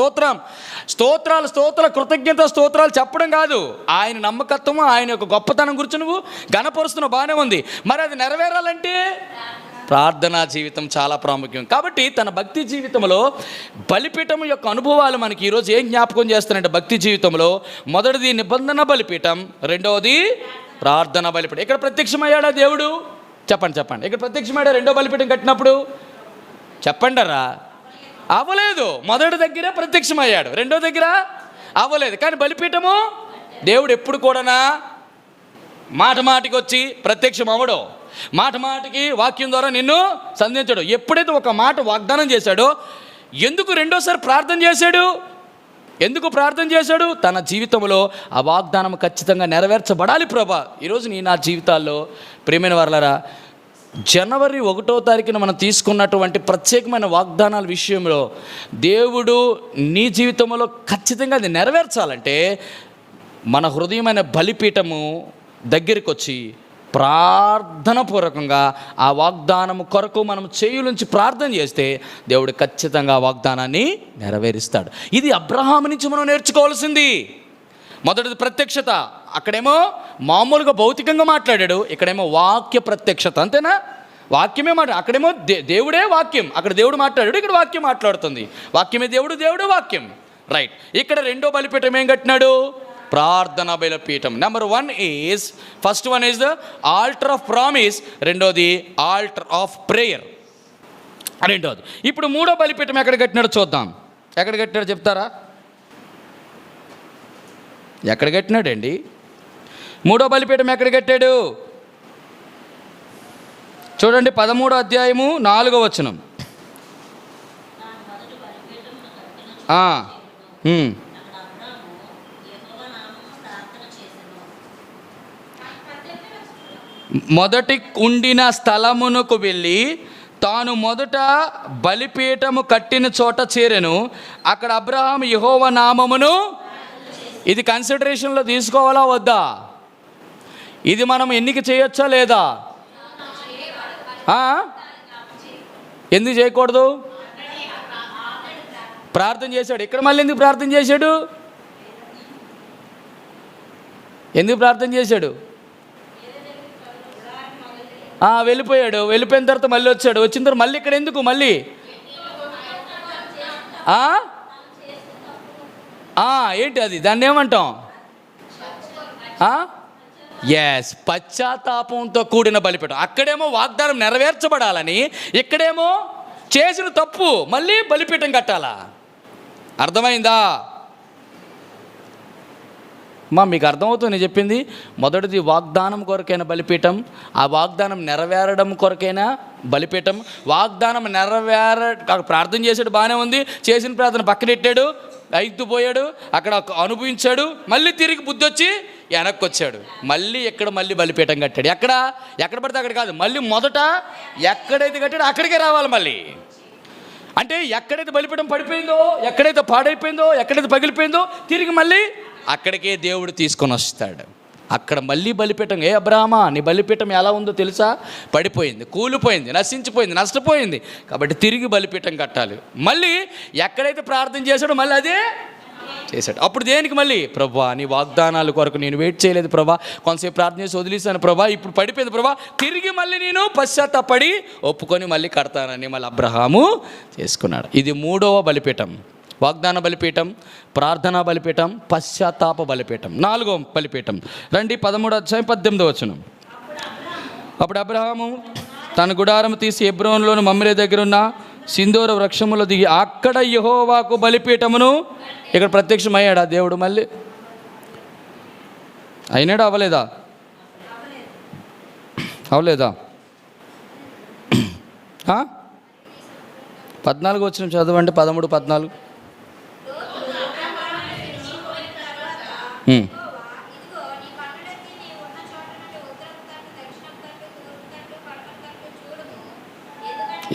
స్తోత్రాలు కృతజ్ఞత స్తోత్రాలు చెప్పడం కాదు. ఆయన నమ్మకత్వము, ఆయన యొక్క గొప్పతనం గురించి నువ్వు గణపరుస్తున్నావు, బాగానే ఉంది. మరి అది నెరవేరాలంటే ప్రార్థనా జీవితం చాలా ప్రాముఖ్యం. కాబట్టి తన భక్తి జీవితంలో బలిపీఠం యొక్క అనుభవాలు మనకి ఈరోజు ఏం జ్ఞాపకం చేస్తానంటే, భక్తి జీవితంలో మొదటిది నిబంధన బలిపీఠం, రెండవది ప్రార్థన బలిపీఠం. ఇక్కడ ప్రత్యక్షమయ్యాడా దేవుడు? చెప్పండి. ఇక్కడ ప్రత్యక్షమయ్యాడా రెండో బలిపీఠం కట్టినప్పుడు? చెప్పండరా. అవ్వలేదు. మొదటి దగ్గర ప్రత్యక్షమయ్యాడు, రెండో దగ్గర అవ్వలేదు. కానీ బలిపీఠము దేవుడు ఎప్పుడు కూడా మాటికి వచ్చి ప్రత్యక్షం అవ్వడం, మాటికి వాక్యం ద్వారా నిన్ను సంధించడు. ఎప్పుడైతే ఒక మాట వాగ్దానం చేశాడో, ఎందుకు రెండోసారి ప్రార్థన చేశాడు? ఎందుకు ప్రార్థన చేశాడు? తన జీవితంలో ఆ వాగ్దానం ఖచ్చితంగా నెరవేర్చబడాలి ప్రభా. ఈరోజు నా జీవితాల్లో ప్రియమైన వారలారా, జనవరి 1వ తారీఖున మనం తీసుకున్నటువంటి ప్రత్యేకమైన వాగ్దానాల విషయంలో దేవుడు నీ జీవితంలో ఖచ్చితంగా అది నెరవేర్చాలంటే మన హృదయమైన బలిపీఠము దగ్గరికి వచ్చి ప్రార్థన పూర్వకంగా ఆ వాగ్దానం కొరకు మనం చేయులుంచి ప్రార్థన చేస్తే దేవుడు ఖచ్చితంగా ఆ వాగ్దానాన్ని నెరవేరుస్తాడు. ఇది అబ్రహాము నుంచి మనం నేర్చుకోవాల్సింది. మొదటిది ప్రత్యక్షత. అక్కడేమో మామూలుగా భౌతికంగా మాట్లాడాడు, ఇక్కడేమో వాక్య ప్రత్యక్షత. అంతేనా? వాక్యమే అక్కడేమో దేవుడే వాక్యం, అక్కడ దేవుడు మాట్లాడాడు, ఇక్కడ వాక్యం మాట్లాడుతుంది. వాక్యమే దేవుడు, దేవుడు వాక్యం. రైట్. ఇక్కడ రెండో బలిపీఠం ఏం కట్టినాడు? ప్రార్థన బలిపీఠం. Number 1 is, first one is the altar of promise, రెండోది ఆల్టర్ ఆఫ్ ప్రేయర్, రెండోది. ఇప్పుడు మూడో బలిపీఠం ఎక్కడ కట్టినాడో చూద్దాం. ఎక్కడ కట్టినాడో చెప్తారా? ఎక్కడ కట్టినాడండి? మూడో బలిపీఠం ఎక్కడ కట్టాడు? చూడండి, 13వ అధ్యాయము 4వ వచనం. మొదటి ఉండిన స్థలమునకు వెళ్ళి తాను మొదట బలిపీఠము కట్టిన చోట చేరెను. అక్కడ అబ్రహాము యెహోవా నామమును, ఇది కన్సిడరేషన్లో తీసుకోవాలా వద్దా? ఇది మనం ఎన్నిక చేయొచ్చా లేదా? ఎందుకు చేయకూడదు? ప్రార్థన చేశాడు. ఇక్కడ మళ్ళీ ఎందుకు ప్రార్థన చేశాడు? ఎందుకు ప్రార్థన చేశాడు? వెళ్ళిపోయాడు. వెళ్ళిపోయిన తర్వాత మళ్ళీ వచ్చాడు. వచ్చిన తర్వాత మళ్ళీ ఇక్కడ ఎందుకు? మళ్ళీ ఏంటి అది? దాన్ని ఏమంటాం? ఎస్, పశ్చాత్తాపంతో కూడిన బలిపీఠం. అక్కడేమో వాగ్దానం నెరవేర్చబడాలని, ఇక్కడేమో చేసిన తప్పు మళ్ళీ బలిపీఠం కట్టాలా? అర్థమైందా? మీకు అర్థమవుతుంది నేను చెప్పింది? మొదటిది వాగ్దానం కొరకైన బలిపీఠం, ఆ వాగ్దానం నెరవేరడం కొరకైనా బలిపీఠం. వాగ్దానం ప్రార్థన చేసాడు, బాగానే ఉంది. చేసిన ప్రార్థన పక్కనెట్టాడు, పోయాడు, అక్కడ అనుభవించాడు, మళ్ళీ తిరిగి బుద్ధి వచ్చి వెనక్కి వచ్చాడు. మళ్ళీ బలిపీఠం కట్టాడు. ఎక్కడ పడితే అక్కడ కాదు, మళ్ళీ మొదట ఎక్కడైతే కట్టాడో అక్కడికే రావాలి మళ్ళీ. అంటే ఎక్కడైతే బలిపీఠం పడిపోయిందో, ఎక్కడైతే పాడైపోయిందో, ఎక్కడైతే పగిలిపోయిందో, తిరిగి మళ్ళీ అక్కడికే దేవుడు తీసుకొని వస్తాడు. అక్కడ మళ్ళీ బలిపీఠం. అబ్రహామా, నీ బలిపీఠం ఎలా ఉందో తెలుసా? పడిపోయింది, కూలిపోయింది, నశించిపోయింది, నష్టపోయింది. కాబట్టి తిరిగి బలిపీఠం కట్టాలి. మళ్ళీ ఎక్కడైతే ప్రార్థన చేశాడో మళ్ళీ అదే చేశాడు. అప్పుడు దేనికి మళ్ళీ? ప్రభా, నీ వాగ్దానాల కొరకు నేను వెయిట్ చేయలేదు ప్రభా, కొంతసేపు ప్రార్థన చేసి వదిలేశాను ప్రభా, ఇప్పుడు పడిపోయింది ప్రభా, తిరిగి మళ్ళీ నేను పశ్చాత్తాపడి ఒప్పుకొని మళ్ళీ కడతానని మళ్ళీ అబ్రహాము చేసుకున్నాడు. ఇది మూడవ బలిపీఠం. వాగ్దాన బలిపీఠం, ప్రార్థనా బలిపీఠం, పశ్చాత్తాప బలిపీఠం. 4వ బలిపీఠం రండి, 13వ అధ్యాయం 18వ వచనం. అప్పుడు అబ్రహాము తన గుడారం తీసి హెబ్రోనులోని మమ్రే దగ్గర ఉన్న సింధూర వృక్షములో దిగి అక్కడ యెహోవాకు బలిపీఠమును, ఇక్కడ ప్రత్యక్షమయ్యాడా దేవుడు? మళ్ళీ అయినాడా? అవ్వలేదా? 14వ వచనం చదవండి, 13, 14.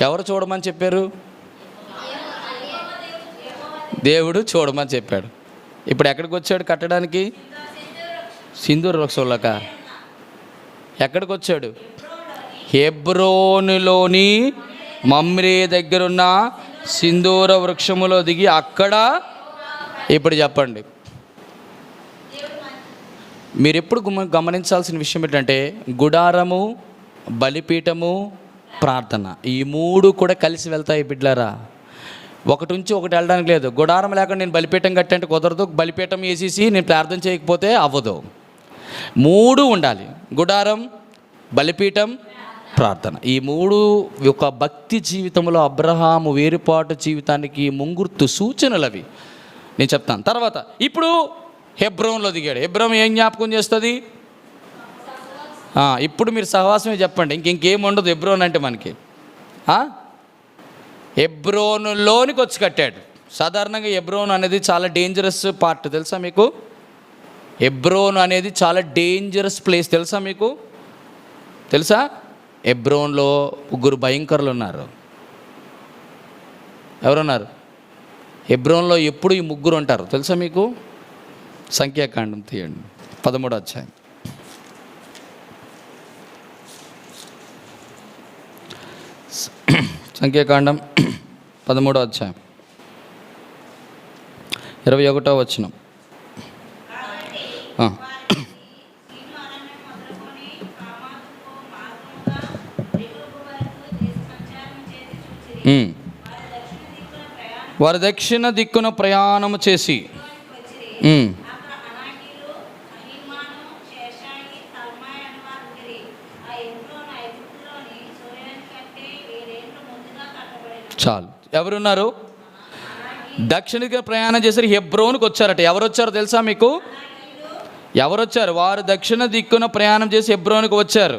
ఎవరు చూడమని చెప్పారు? దేవుడు చూడమని చెప్పాడు. ఇప్పుడు ఎక్కడికి వచ్చాడు కట్టడానికి? సింధూర వృక్షంలోక. ఎక్కడికి వచ్చాడు? హెబ్రోనులోని మమ్రే దగ్గరున్న సింధూర వృక్షములో దిగి అక్కడ. ఇప్పుడు చెప్పండి, మీరు ఎప్పుడు గమనించాల్సిన విషయం ఏంటంటే, గుడారము, బలిపీఠము, ప్రార్థన, ఈ మూడు కూడా కలిసి వెళ్తాయి బిడ్డలారా. ఒకటి నుంచి ఒకటి వెళ్ళడానికి లేదు. గుడారం లేకుండా నేను బలిపీఠం కట్టంటే కుదరదు. బలిపీఠం వేసేసి నేను ప్రార్థన చేయకపోతే అవ్వదు. మూడు ఉండాలి. గుడారం, బలిపీఠం, ప్రార్థన. ఈ మూడు ఒక భక్తి జీవితంలో అబ్రహాము వేరుపాటు జీవితానికి ముంగుర్తు సూచనలు అవి. నేను చెప్తాను తర్వాత. ఇప్పుడు హెబ్రోన్లో దిగాడు. హెబ్రోన్ ఏం జ్ఞాపకం చేస్తుంది? ఇప్పుడు మీరు సహవాసమే చెప్పండి, ఇంకేం ఉండదు హెబ్రోన్ అంటే మనకి. హెబ్రోనులోనికి వచ్చి కట్టాడు. సాధారణంగా హెబ్రోన్ అనేది చాలా డేంజరస్ పార్ట్, తెలుసా మీకు? హెబ్రోన్ అనేది చాలా డేంజరస్ ప్లేస్, తెలుసా మీకు? తెలుసా? హెబ్రోన్లో 3 భయంకరులు ఉన్నారు. ఎవరున్నారు? హెబ్రోన్లో ఎప్పుడు ఈ 3 ఉంటారు, తెలుసా మీకు? సంఖ్యాకాండం తీయండి, 13వ అధ్యాయం. సంఖ్యాకాండం 13వ అధ్యాయం 21వ వచనం. వారు దక్షిణ దిక్కున ప్రయాణము చేసి చాలు. ఎవరున్నారు? దక్షిణ దిక్కున ప్రయాణం చేశారు, హెబ్రోనుకు వచ్చారట. ఎవరు వచ్చారో తెలుసా మీకు? ఎవరు వచ్చారు? వారు దక్షిణ దిక్కున ప్రయాణం చేసి హెబ్రోనుకు వచ్చారు.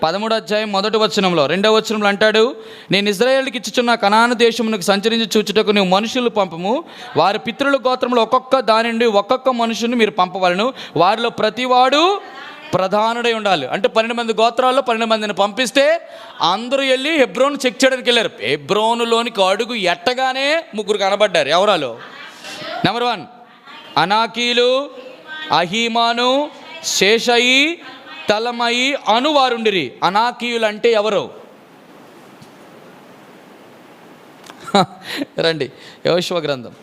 13వ అధ్యాయం 1వ వచనంలో 2వ వచనంలో అంటాడు, నేను ఇశ్రాయేలుకి ఇచ్చుచున్న కనాను దేశమునకు సంచరించి చూచుటకు నువ్వు మనుషులు పంపము. వారి పితరుల గోత్రంలో ఒక్కొక్క దాని నుండి ఒక్కొక్క మనుషుని మీరు పంపవలను. వారిలో ప్రతివాడు ప్రధానుడై ఉండాలి. అంటే 12 మంది గోత్రాల్లో 12 మందిని పంపిస్తే అందరూ వెళ్ళి హెబ్రోన్ చెక్ చేయడానికి వెళ్ళారు. హెబ్రోనులోనికి అడుగు ఎట్టగానే 3 కనబడ్డారు. ఎవరాలో? నెంబర్ 1 అనాకీలు, అహీమాను, శేషయి, తలమయి అను వారుండిరి. అనాకీయులు అంటే ఎవరు? రండి, యెహోషువ గ్రంథం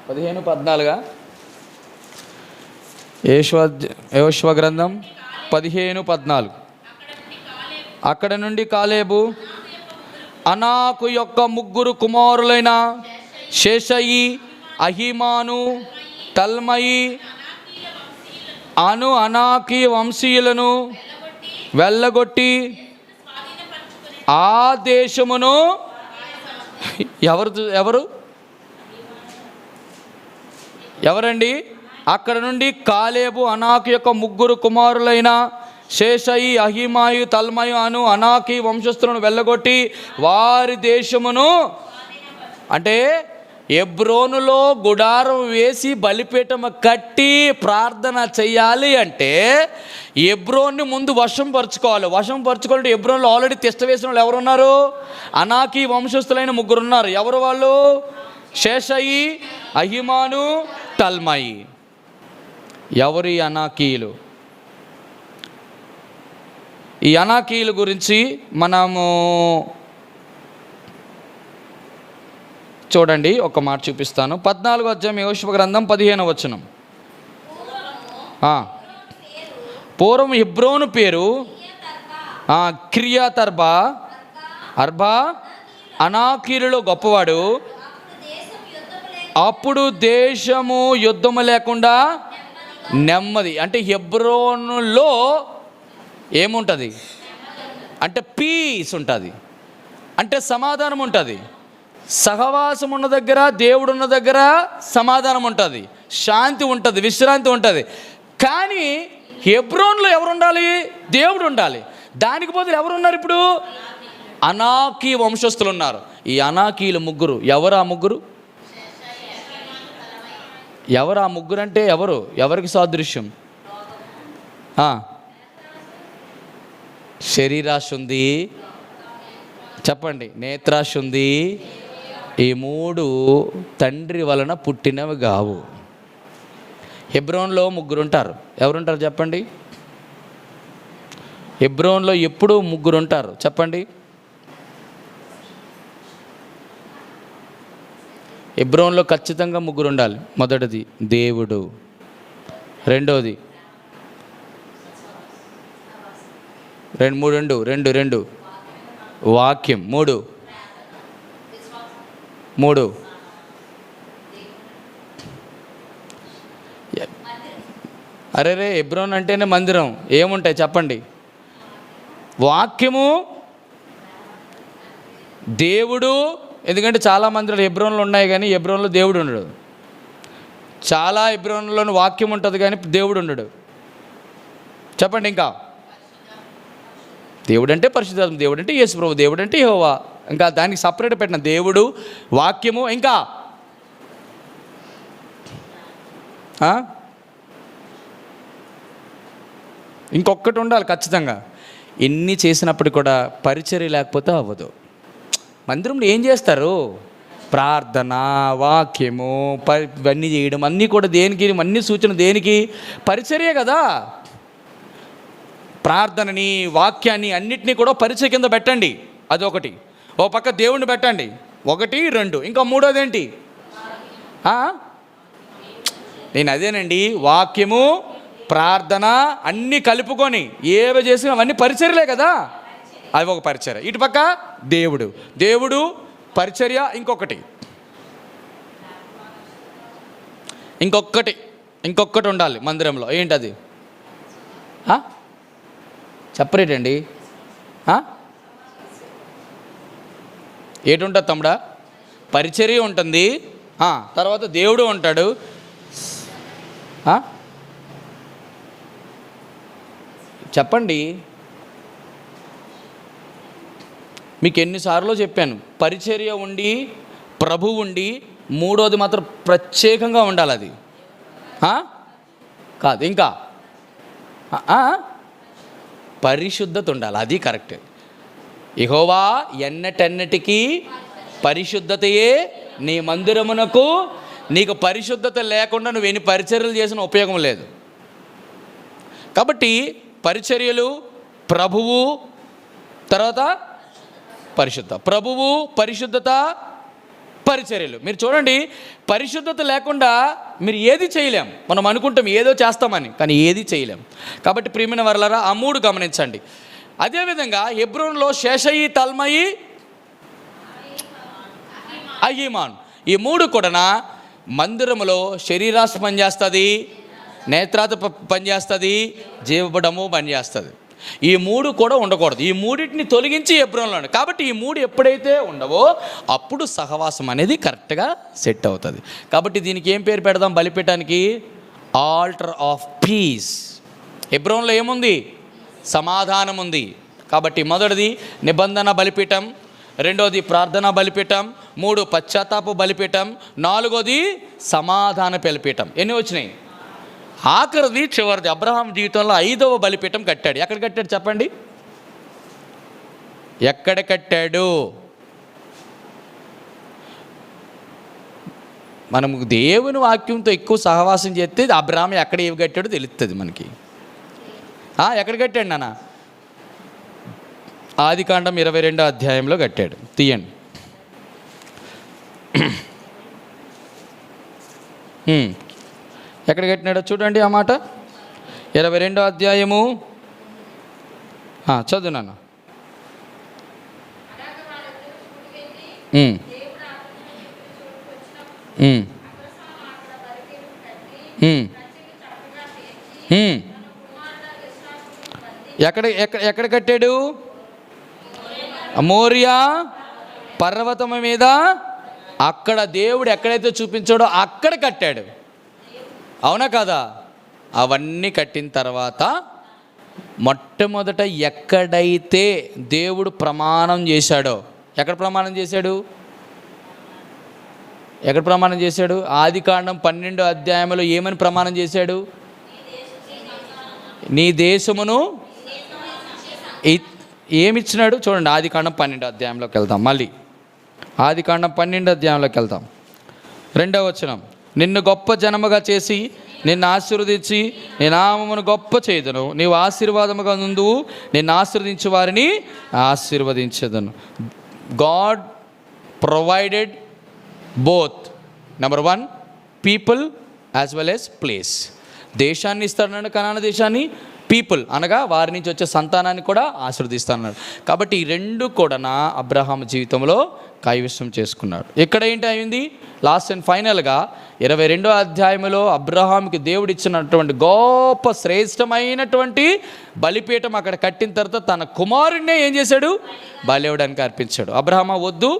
15:14. యెహోషువ గ్రంథం 15:14. అక్కడ నుండి కాలేబు అనాకు యొక్క 3 కుమారులైన శేషయి, అహీమాను, తల్మయి అను అనాకీ వంశీయులను వెళ్ళగొట్టి ఆ దేశమును ఎవరండి? అక్కడ నుండి కాలేబు అనాకు యొక్క 3 కుమారులైన శేషయి, అహీమాయు, తల్మయు అను అనాకీ వంశస్థులను వెళ్ళగొట్టి వారి దేశమును, అంటే హెబ్రోనులో గుడారం వేసి బలిపీఠం కట్టి ప్రార్థన చెయ్యాలి అంటే హెబ్రోన్ని ముందు వశం పరుచుకోవాలి. వశం పరుచుకోవాలంటే హెబ్రోన్లో ఆల్రెడీ తిష్ట వేసిన వాళ్ళు ఎవరున్నారు? అనాకీ వంశస్థులైన 3 ఉన్నారు. ఎవరు వాళ్ళు? శేషయి, అహీమాను, తల్మయి. ఎవరి అనాకీయులు? ఈ అనాకీయుల గురించి మనము చూడండి, ఒక మాట చూపిస్తాను. 14వ అధ్యాయం యెహోషువ గ్రంథం 15వ వచనం. పూర్వం హెబ్రోను పేరు కిర్యతర్బా. అర్బా అనాకీయులలో గొప్పవాడు. అప్పుడు దేశము యుద్ధము లేకుండా నెమ్మది. అంటే హెబ్రోనులో ఏముంటుంది అంటే పీస్ ఉంటుంది, అంటే సమాధానం ఉంటుంది. సహవాసం ఉన్న దగ్గర, దేవుడు ఉన్న దగ్గర సమాధానం ఉంటుంది, శాంతి ఉంటుంది, విశ్రాంతి ఉంటుంది. కానీ హెబ్రోన్లో ఎవరు ఉండాలి? దేవుడు ఉండాలి. దానికి బదులు ఎవరున్నారు ఇప్పుడు? అనాకీ వంశస్థులు ఉన్నారు. ఈ అనాకీలు 3. ఎవరు ఆ 3? ఎవరు ఆ 3 అంటే ఎవరు? ఎవరికి సాదృశ్యం? శరీరాశ ఉంది, చెప్పండి, నేత్రాశ ఉంది. ఈ 3 తండ్రి వలన పుట్టినవి కావు. హెబ్రోన్లో 3 ఉంటారు. ఎవరుంటారు చెప్పండి? హెబ్రోన్లో ఎప్పుడూ 3 ఉంటారు. చెప్పండి. హెబ్రోన్లో ఖచ్చితంగా 3 ఉండాలి. మొదటిది దేవుడు, రెండోది 2 వాక్యం, 3 అరే హెబ్రోన్ అంటేనే మందిరం. ఏముంటాయి చెప్పండి? వాక్యము, దేవుడు. ఎందుకంటే చాలా మందిరాలు హెబ్రోన్లో ఉన్నాయి కానీ హెబ్రోన్లో దేవుడు ఉండడు. చాలా హెబ్రోన్లోని వాక్యం ఉంటుంది కానీ దేవుడు ఉండడు. చెప్పండి. ఇంకా దేవుడు అంటే పరిశుద్ధాత్మ, దేవుడు అంటే యేసు ప్రభు, దేవుడు అంటే యెహోవా. ఇంకా దానికి సపరేట్ పెట్టిన దేవుడు, వాక్యము, ఇంకా ఇంకొకటి ఉండాలి ఖచ్చితంగా. ఎన్ని చేసినప్పుడు కూడా పరిచర్య లేకపోతే అవ్వదు. మందిరంలో ఏం చేస్తారు? ప్రార్థన, వాక్యము, ఇవన్నీ చేయడం అన్నీ కూడా దేనికి? అన్ని సూచన దేనికి? పరిచర్య కదా. ప్రార్థనని, వాక్యాన్ని అన్నిటినీ కూడా పరిచయ కింద పెట్టండి. అదొకటి. ఓ పక్క దేవుణ్ణి పెట్టండి, 1, 2. ఇంకా మూడోది ఏంటి? నేను అదేనండి, వాక్యము, ప్రార్థన అన్నీ కలుపుకొని ఏవి చేసినా అవన్నీ పరిచర్యలే కదా. అది ఒక పరిచర్య. ఇటు పక్క దేవుడు పరిచర్య. ఇంకొకటి ఉండాలి మందిరంలో. ఏంటది? చెప్పరేటండి? ఏటుంటుంది తమ్ముడా? పరిచర్య ఉంటుంది, తర్వాత దేవుడు ఉంటాడు. చెప్పండి. మీకు ఎన్నిసార్లు చెప్పాను, పరిచర్య ఉండి, ప్రభు ఉండి, మూడోది మాత్రం ప్రత్యేకంగా ఉండాలి. అది కాదు. ఇంకా పరిశుద్ధత ఉండాలి. అది కరెక్ట్. యెహోవా ఎన్నటెన్నటికీ పరిశుద్ధతయే నీ మందిరమునకు. నీకు పరిశుద్ధత లేకుండా నువ్వు ఎన్ని పరిచర్యలు చేసిన ఉపయోగం లేదు. కాబట్టి పరిచర్యలు, ప్రభువు, తర్వాత ప్రభువు, పరిశుద్ధత, పరిచర్యలు. మీరు చూడండి, పరిశుద్ధత లేకుండా మీరు ఏది చేయలేం. మనం అనుకుంటాం ఏదో చేస్తామని, కానీ ఏది చేయలేం. కాబట్టి ప్రియమైన వర్లారా, ఆ 3 గమనించండి. అదేవిధంగా హెబ్రోన్లో షేషయి, తల్మయి, అహీమాన్, ఈ 3 కూడా మందిరములో శరీరాశ పనిచేస్తుంది, నేత్రాత పనిచేస్తుంది, జీవపడము పనిచేస్తుంది. ఈ 3 కూడా ఉండకూడదు. ఈ 3టిని తొలగించి హెబ్రోన్లో. కాబట్టి ఈ 3 ఎప్పుడైతే ఉండవో అప్పుడు సహవాసం అనేది కరెక్ట్గా సెట్ అవుతుంది. కాబట్టి దీనికి ఏం పేరు పెడదాం? బలిపీఠానికి ఆల్టర్ ఆఫ్ పీస్. హెబ్రోన్లో ఏముంది? సమాధానం ఉంది. కాబట్టి మొదటిది నిబంధన బలిపీఠం, 2వది ప్రార్థనా బలిపీఠం, 3 పశ్చాత్తాప బలిపీఠం, 4వది సమాధాన బలిపీఠం. ఎన్ని వచ్చినాయి? ఆఖరిది, చివరిది, అబ్రహాం జీవితంలో 5వ బలిపీఠం కట్టాడు. ఎక్కడ కట్టాడు చెప్పండి? ఎక్కడ కట్టాడు? మనం దేవుని వాక్యంతో ఎక్కువ సహవాసం చేస్తే అబ్రహాం ఎక్కడ ఏవి కట్టాడో తెలుస్తుంది మనకి. ఎక్కడ కట్టాడు నాన్న? ఆదికాండం 22వ అధ్యాయంలో కట్టాడు. తీయండి. ఎక్కడ కట్టినాడో చూడండి ఆ మాట. 22వ అధ్యాయము చదువు నాన్న. ఎక్కడ కట్టాడు? మోరియా పర్వతం మీద. అక్కడ దేవుడు ఎక్కడైతే చూపించాడో అక్కడ కట్టాడు. అవునా కాదా? అవన్నీ కట్టిన తర్వాత మొట్టమొదట ఎక్కడైతే దేవుడు ప్రమాణం చేశాడో, ఎక్కడ ప్రమాణం చేశాడు? ఆదికాండం 12వ అధ్యాయంలో ఏమని ప్రమాణం చేశాడు? నీ దేశమును ఏమిచ్చినాడు? చూడండి, ఆదికాండం 12వ అధ్యాయంలోకి వెళ్తాం. మళ్ళీ ఆదికాండం 12వ అధ్యాయంలోకి వెళ్తాం. 2వ వచనం. నిన్ను గొప్ప జనముగా చేసి నిన్ను ఆశీర్వదించి నీ నామమును గొప్ప చేయుదును. నీవు ఆశీర్వాదముగా నుందువు, నిన్ను ఆశీర్వదించు వారిని ఆశీర్వదించదును. God provided both. Number 1 people as well as place. దేశాన్ని ఇస్తాడన్నాడు, కనాన దేశాన్ని. పీపుల్ అనగా వారి నుంచి వచ్చే సంతానాన్ని కూడా ఆశీర్వదిస్తానన్నాడు. కాబట్టి ఈ 2 కూడా అబ్రహాం జీవితంలో కైవసం చేసుకున్నాడు. ఇక్కడ ఏంటి అయింది? లాస్ట్ అండ్ ఫైనల్గా 22వ అధ్యాయంలో అబ్రహాంకి దేవుడు ఇచ్చినటువంటి గొప్ప శ్రేష్టమైనటువంటి బలిపీఠం అక్కడ కట్టిన తర్వాత తన కుమారుడినే ఏం చేశాడు? బలి ఇవ్వడానికి అర్పించాడు. అబ్రహామా వద్దు,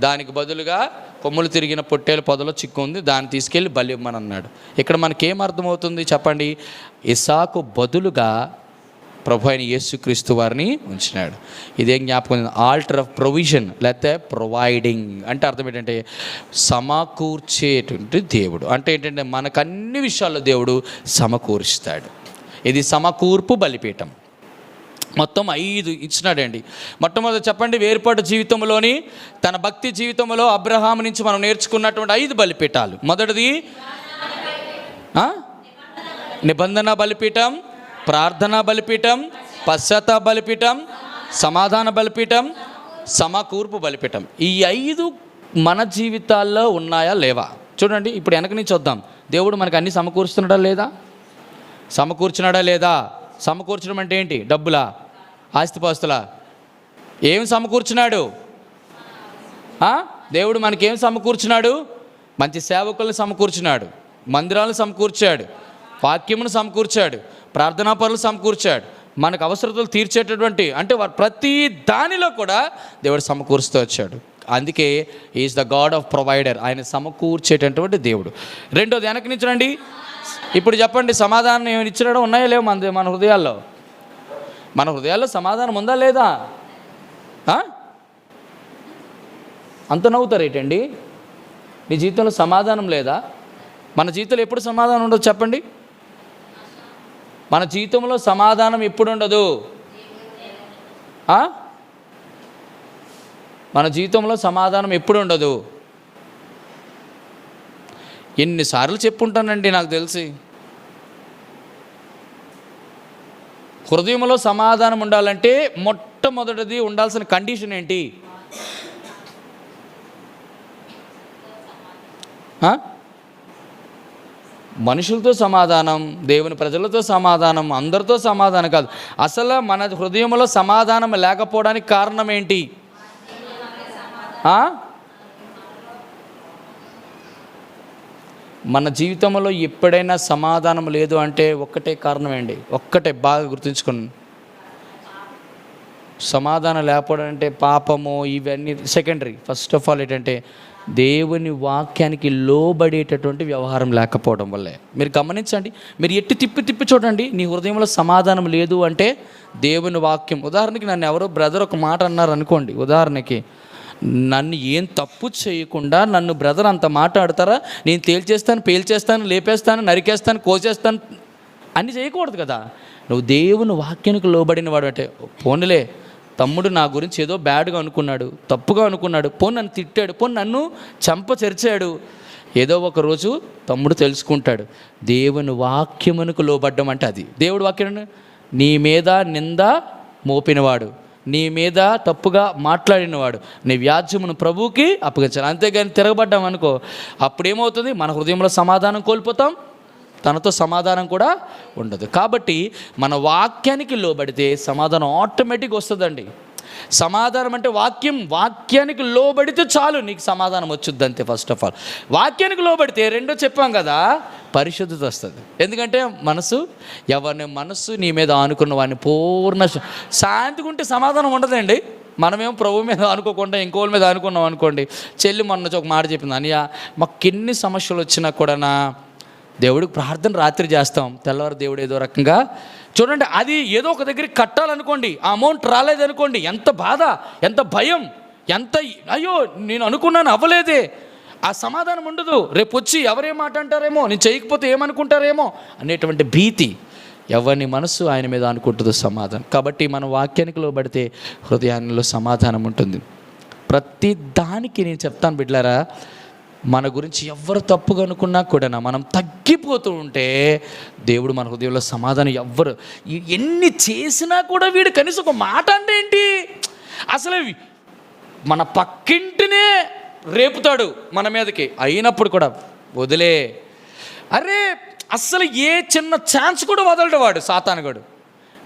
దానికి బదులుగా కొమ్ములు తిరిగిన పొట్టేలు పొదలో చిక్కు ఉంది, దాన్ని తీసుకెళ్ళి బలి ఇవ్వమని అన్నాడు. ఇక్కడ మనకేం అర్థమవుతుంది చెప్పండి? ఇసాకు బదులుగా ప్రభు అయిన యేసుక్రీస్తు వారిని ఉంచినాడు. ఇదేం జ్ఞాపకం? ఆల్టర్ ఆఫ్ ప్రొవిజన్, లేకపోతే ప్రొవైడింగ్ అంటే అర్థం ఏంటంటే సమకూర్చేటువంటి దేవుడు. అంటే ఏంటంటే మనకు అన్ని విషయాల్లో దేవుడు సమకూరుస్తాడు. ఇది సమకూర్పు బలిపీఠం. మొత్తం 5 ఇచ్చినాడండి. మొట్టమొదటి చెప్పండి, వేరుపాటు జీవితంలోని తన భక్తి జీవితంలో అబ్రహాము నుంచి మనం నేర్చుకున్నటువంటి 5 బలిపీఠాలు. మొదటిది నిబంధన బలిపీఠం, ప్రార్థనా బలిపీఠం, పశ్చాత్తాప బలిపీఠం, సమాధాన బలిపీఠం, సమకూర్పు బలిపీఠం. ఈ 5 మన జీవితాల్లో ఉన్నాయా లేవా చూడండి. ఇప్పుడు వెనక నుంచి వద్దాం. దేవుడు మనకు అన్ని సమకూర్చుతున్నాడా లేదా? సమకూర్చున్నాడా లేదా? సమకూర్చడం అంటే ఏంటి? డబ్బులా, ఆస్తిపాస్తులా? ఏం సమకూర్చున్నాడు? దేవుడు మనకేం సమకూర్చున్నాడు? మంచి సేవకులను సమకూర్చున్నాడు, మందిరాలను సమకూర్చాడు, వాక్యమును సమకూర్చాడు, ప్రార్థనా పనులు సమకూర్చాడు, మనకు అవసరతలు తీర్చేటటువంటి అంటే ప్రతి దానిలో కూడా దేవుడు సమకూరుస్తూ వచ్చాడు. అందుకే is the God of provider. ఆయన సమకూర్చేటటువంటి దేవుడు. రెండోది వెనక నుంచి రండి. ఇప్పుడు చెప్పండి, సమాధానం ఏమైనా ఇచ్చినాడో ఉన్నాయా లేవు మన హృదయాల్లో? మన హృదయాల్లో సమాధానం ఉందా లేదా? అంత నవ్వుతారు ఏంటండి? నీ జీవితంలో సమాధానం లేదా? మన జీవితంలో ఎప్పుడు సమాధానం ఉండదు చెప్పండి? మన జీవితంలో సమాధానం ఎప్పుడు ఉండదు? మన జీవితంలో సమాధానం ఎప్పుడు ఉండదు? ఎన్నిసార్లు చెప్పుంటానండి నాకు తెలిసి. హృదయంలో సమాధానం ఉండాలంటే మొట్టమొదటిది ఉండాల్సిన కండిషన్ ఏంటి? మనుషులతో సమాధానం, దేవుని ప్రజలతో సమాధానం, అందరితో సమాధానం కాదు. అసలు మన హృదయంలో సమాధానం లేకపోవడానికి కారణం ఏంటి? మన జీవితంలో ఎప్పుడైనా సమాధానం లేదు అంటే ఒక్కటే కారణం ఏంటి? ఒక్కటే బాగా గుర్తుంచుకోండి. సమాధానం లేకపోవడం అంటే పాపము ఇవన్నీ సెకండరీ. ఫస్ట్ ఆఫ్ ఆల్ ఏంటంటే దేవుని వాక్యానికి లోబడేటటువంటి వ్యవహారం లేకపోవడం వల్లే. మీరు గమనించండి, మీరు ఎట్టి తిప్పి చూడండి, నీ హృదయంలో సమాధానం లేదు అంటే దేవుని వాక్యం. ఉదాహరణకి నన్ను ఎవరో బ్రదర్ ఒక మాట అన్నారు అనుకోండి, ఉదాహరణకి నన్ను ఏం తప్పు చేయకుండా నన్ను బ్రదర్ అంత మాట్లాడతారా? నేను తేల్చేస్తాను, పేల్చేస్తాను, లేపేస్తాను, నరికేస్తాను, కోసేస్తాను అన్నీ చేయకూడదు కదా. నువ్వు దేవుని వాక్యానికి లోబడిన వాడు అంటే పోన్లే తమ్ముడు నా గురించి ఏదో బ్యాడ్గా అనుకున్నాడు, తప్పుగా అనుకున్నాడు, పోను నన్ను తిట్టాడు, పోను నన్ను చెరిచాడు, ఏదో ఒక రోజు తమ్ముడు తెలుసుకుంటాడు. దేవుని వాక్యమునకు లోబడ్డం అంటే అది. దేవుడి వాక్యం నీ మీద నింద మోపినవాడు, నీ మీద తప్పుగా మాట్లాడినవాడు, నీ వ్యాజ్యమును ప్రభువుకి అప్పగించాలి. అంతేగాని తిరగబడ్డాం అనుకో, అప్పుడేమవుతుంది? మన హృదయంలో సమాధానం కోల్పోతాం, తనతో సమాధానం కూడా ఉండదు. కాబట్టి మన వాక్యానికి లోబడితే సమాధానం ఆటోమేటిక్గా వస్తుందండి. సమాధానం అంటే వాక్యానికి లోబడితే చాలు నీకు సమాధానం వచ్చుద్ది అంతే. ఫస్ట్ ఆఫ్ ఆల్ వాక్యానికి లోబడితే రెండో చెప్పాం కదా, పరిశుద్ధత వస్తుంది. ఎందుకంటే ఎవరిని మనసు నీ మీద ఆనుకున్న వాడిని పూర్ణ శాంతిగా ఉంటే సమాధానం ఉండదండి. మనమేమో ప్రభు మీద అనుకోకుండా ఇంకోళ్ళ మీద అనుకున్నాం అనుకోండి. చెల్లి మొన్న ఒక మాట చెప్పింది, అన్నయ్య మాకు ఎన్ని సమస్యలు వచ్చినా కూడా దేవుడికి ప్రార్థన రాత్రి చేస్తాం, తెల్లవారు దేవుడు ఏదో రకంగా చూడండి. అది ఏదో ఒక దగ్గరికి కట్టాలనుకోండి, ఆ అమౌంట్ రాలేదనుకోండి, ఎంత బాధ, ఎంత భయం, ఎంత అయ్యో నేను అనుకున్నాను అవ్వలేదే, ఆ సమాధానం ఉండదు. రేపు వచ్చి ఎవరేం మాట అంటారేమో, నేను చేయకపోతే ఏమనుకుంటారేమో అనేటువంటి భీతి. ఎవరిని మనసు ఆయన మీద అనుకుంటుందో సమాధానం. కాబట్టి మన వాక్యానికి లోబడితే హృదయాల్లో సమాధానం ఉంటుంది. ప్రతి దానికి నేను చెప్తాను బిడ్డలారా, మన గురించి ఎవరు తప్పుగా అనుకున్నా కూడా మనం తగ్గిపోతూ ఉంటే దేవుడు మన హృదయంలో సమాధానం ఎవరు ఎన్ని చేసినా కూడా వీడు కనీసం ఒక మాట అంటే ఏంటి, అసలు మన పక్కింటినే రేపుతాడు మన మీదకి, అయినప్పుడు కూడా వదిలే. అరే అస్సలు ఏ చిన్న ఛాన్స్ కూడా వదలడు వాడు, సాతానుగాడు.